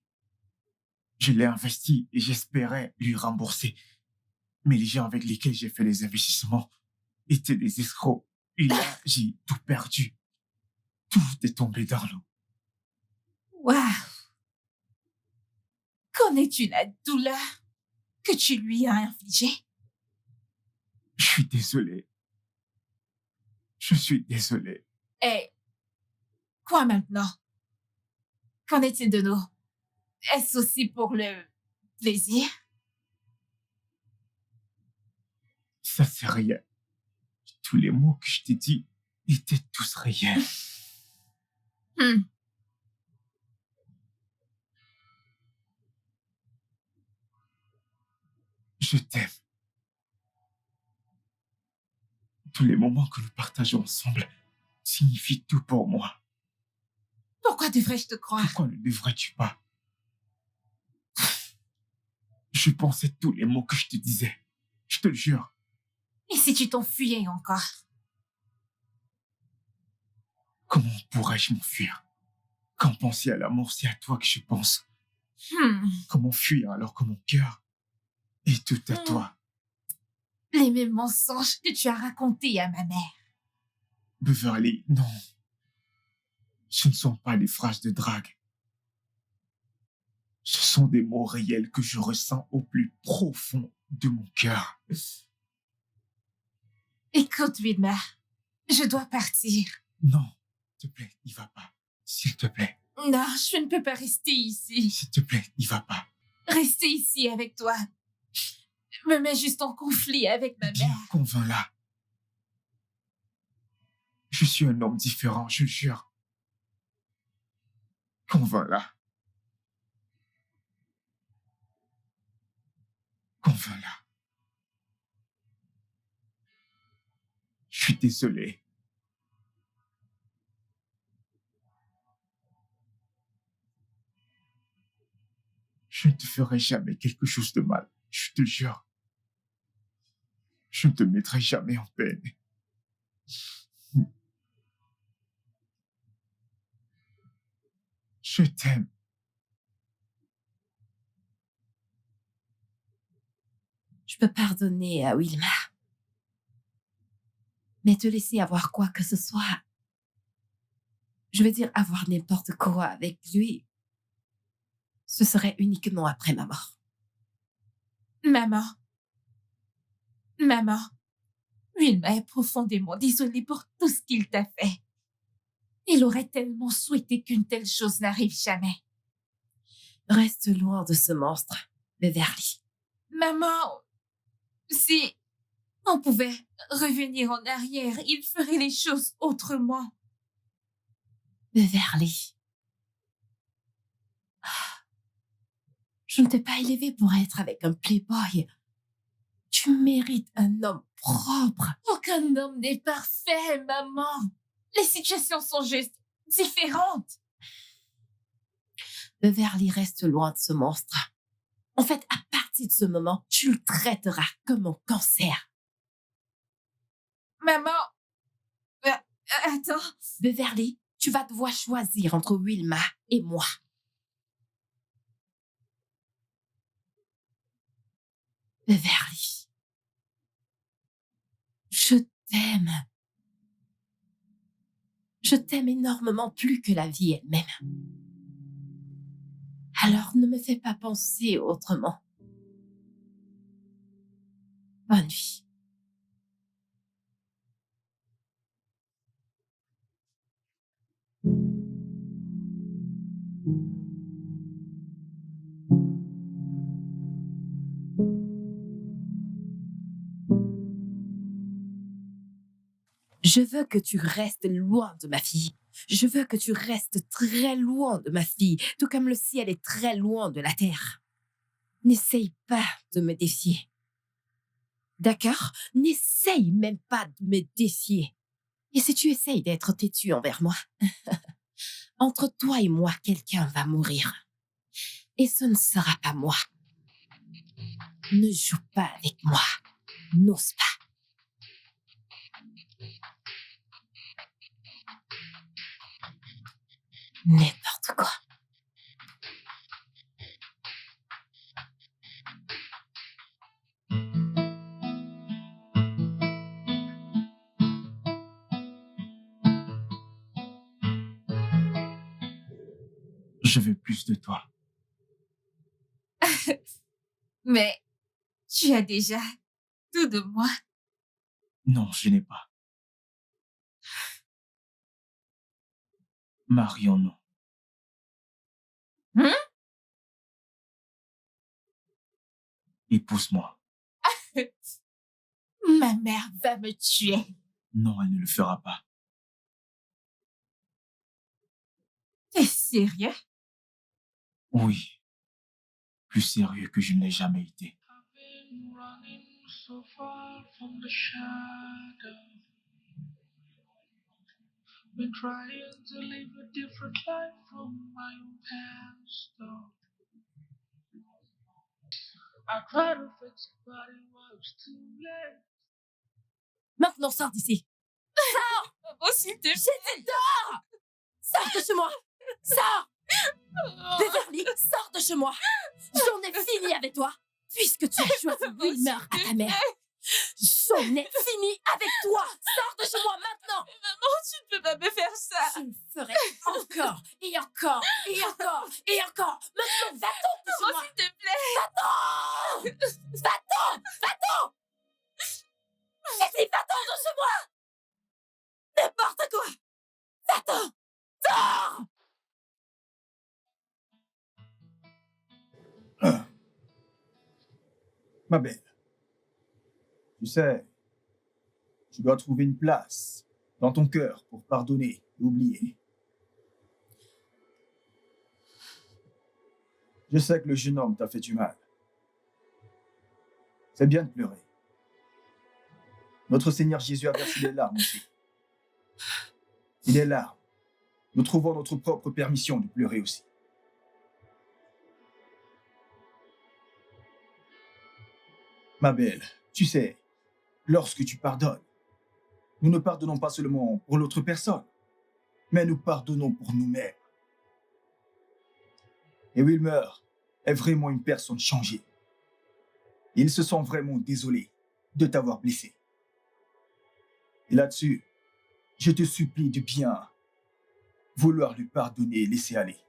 S2: Je l'ai investi et j'espérais lui rembourser. Mais les gens avec lesquels j'ai fait les investissements étaient des escrocs. Et là, j'ai tout perdu. Tout est tombé dans l'eau.
S1: Waouh! Connais-tu la douleur que tu lui as infligée?
S2: Je suis désolé. Je suis désolé.
S1: Et Quoi maintenant? Qu'en est-il de nous? Est-ce aussi pour le plaisir?
S2: Ça, c'est rien. Tous les mots que je t'ai dit étaient tous réels.
S1: Hmm.
S2: Je t'aime. Tous les moments que nous partageons ensemble signifient tout pour moi.
S1: Pourquoi devrais-je te croire?
S2: Pourquoi ne devrais-tu pas? Je pensais tous les mots que je te disais. Je te le jure.
S1: Et si tu t'enfuyais encore?
S2: Comment pourrais-je m'enfuir? Quand penser à l'amour, c'est à toi que je pense. Comment fuir alors que mon cœur est tout à toi?
S1: Les mêmes mensonges que tu as racontés à ma mère.
S2: Beverly, non. Ce ne sont pas des phrases de drague. Ce sont des mots réels que je ressens au plus profond de mon cœur.
S1: Écoute, Wilma, je dois partir.
S2: Non, s'il te plaît, n'y va pas. S'il te plaît.
S1: Non, je ne peux pas rester ici.
S2: S'il te plaît, n'y va pas.
S1: Rester ici avec toi me met juste en conflit avec ma
S2: Bien,
S1: mère.
S2: convainc-la. Je suis un homme différent, je le jure. Convainc-la. Convainc-la. Je suis désolé. Je ne te ferai jamais quelque chose de mal, je te le jure. Je ne te mettrai jamais en peine. Je t'aime.
S4: Je peux pardonner à Wilma. Mais te laisser avoir quoi que ce soit, je veux dire avoir n'importe quoi avec lui, ce serait uniquement après ma mort.
S1: Maman. Wilma est profondément désolée pour tout ce qu'il t'a fait. Il aurait tellement souhaité qu'une telle chose n'arrive jamais.
S4: Reste loin de ce monstre, Beverly.
S1: Maman, si on pouvait revenir en arrière, il ferait les choses autrement.
S4: Beverly. Je ne t'ai pas élevé pour être avec un playboy. Tu mérites un homme propre.
S1: Aucun homme n'est parfait, maman. Les situations sont juste différentes.
S4: Beverly, reste loin de ce monstre. En fait, à partir de ce moment, tu le traiteras comme un cancer.
S1: Maman, attends.
S4: Beverly, tu vas devoir choisir entre Wilma et moi. Beverly, je t'aime. Je t'aime énormément plus que la vie elle-même. Alors ne me fais pas penser autrement. Bonne nuit. Je veux que tu restes loin de ma fille. Je veux que tu restes très loin de ma fille, tout comme le ciel est très loin de la terre. N'essaye pas de me défier. D'accord? N'essaye même pas de me défier. Et si tu essayes d'être têtu envers moi, entre toi et moi, quelqu'un va mourir. Et ce ne sera pas moi. Ne joue pas avec moi. N'ose pas. N'importe quoi.
S2: Je veux plus de toi.
S1: Mais tu as déjà tout de moi.
S2: Non, je n'ai pas. Marions-nous.
S1: Hein?
S2: Épouse-moi.
S1: Ma mère va me tuer.
S2: Non, elle ne le fera pas.
S1: T'es sérieux?
S2: Oui, plus sérieux que je ne l'ai jamais été.
S3: I've been running so far from the shadow. Been trying to live a different life from my own past. Though. I tried to fix it, but it was too late.
S4: Maintenant, sors d'ici.
S1: Oh, s'il te plaît.
S4: J'ai dit dehors! Sors de chez moi! Sors! Beverly, sors de chez moi! J'en ai fini avec toi! Puisque tu as choisi Wilmer à ta mère. J'en ai fini avec toi! Sors de chez moi maintenant!
S1: Maman, tu ne peux pas me faire ça.
S4: Je le ferai encore et encore et encore et encore! Maintenant, va-t'en de chez
S1: Maman,
S4: moi!
S1: s'il te plaît.
S4: Va-t'en! Va-t'en! Va-t'en! J'ai dit va-t'en de chez moi! N'importe quoi! Va-t'en! Sors!
S7: Ma belle, tu sais, tu dois trouver une place dans ton cœur pour pardonner et oublier. Je sais que le jeune homme t'a fait du mal. C'est bien de pleurer. Notre Seigneur Jésus a versé des larmes aussi. Et des larmes, nous trouvons notre propre permission de pleurer aussi. Ma belle, tu sais, lorsque tu pardonnes, nous ne pardonnons pas seulement pour l'autre personne, mais nous pardonnons pour nous-mêmes. Et Wilmer est vraiment une personne changée. Il se sent vraiment désolé de t'avoir blessé. Et là-dessus, je te supplie de bien vouloir lui pardonner et laisser aller.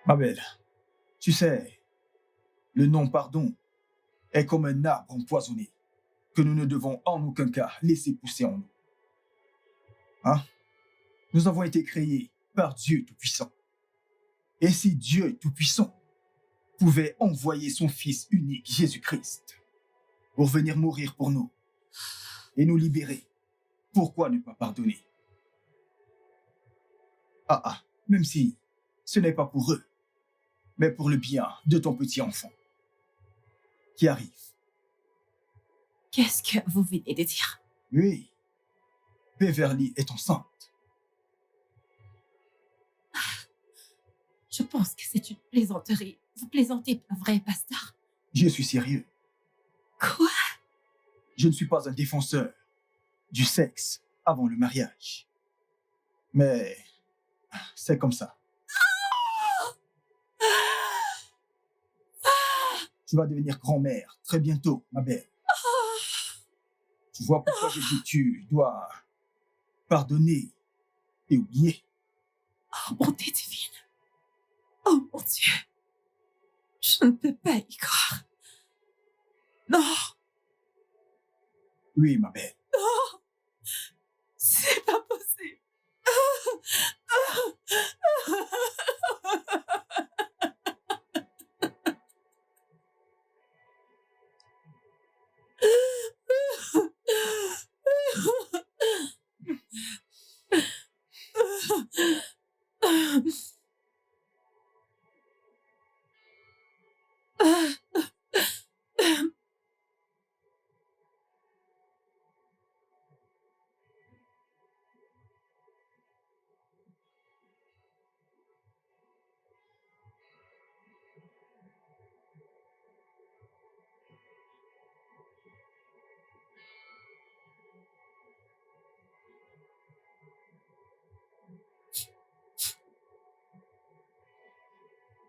S7: Ma belle, tu sais, le non-pardon est comme un arbre empoisonné que nous ne devons en aucun cas laisser pousser en nous. Hein? Nous avons été créés par Dieu Tout-Puissant. Et si Dieu Tout-Puissant pouvait envoyer son Fils unique, Jésus-Christ, pour venir mourir pour nous et nous libérer, pourquoi ne pas pardonner? Même si ce n'est pas pour eux, mais pour le bien de ton petit enfant qui arrive.
S4: Qu'est-ce que vous venez de dire?
S7: Oui, Beverly est enceinte.
S4: Je pense que c'est une plaisanterie. Vous plaisantez pas vrai, pasteur?
S7: Je suis sérieux.
S4: Quoi?
S7: Je ne suis pas un défenseur du sexe avant le mariage. Mais c'est comme ça. Tu vas devenir grand-mère très bientôt, ma belle. Tu vois pourquoi je dis que tu dois pardonner et oublier.
S4: Oh, bonté divine. Oh mon Dieu. Je ne peux pas y croire. Non,
S7: Oui, ma belle.
S4: non, c'est pas possible.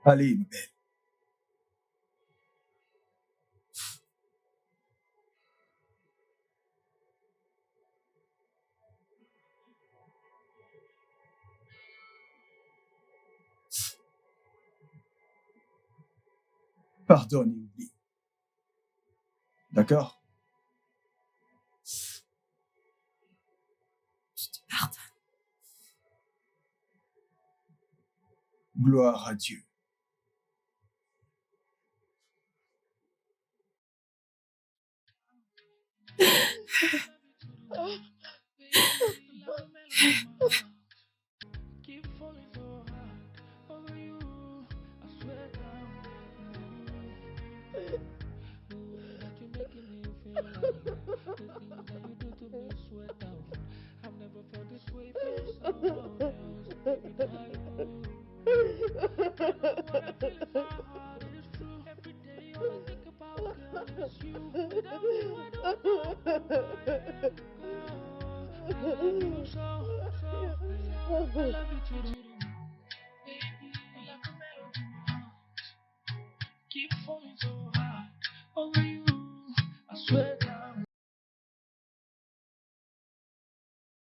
S7: Allez, ma belle. Pardonne et oublie. D'accord? Gloire à Dieu.
S3: Keep falling so hard over you. I swear down. The way that you're making me feel like the things that you do to me sweat out. I've never felt this way for someone else. Baby, not you. I know what I feel in my heart, it is true. Every day all I think about, girl, is you. Without you, I don't know where to go. I love you so, so, I love you too. Baby, like a melody. Keep falling so hard over you. I swear that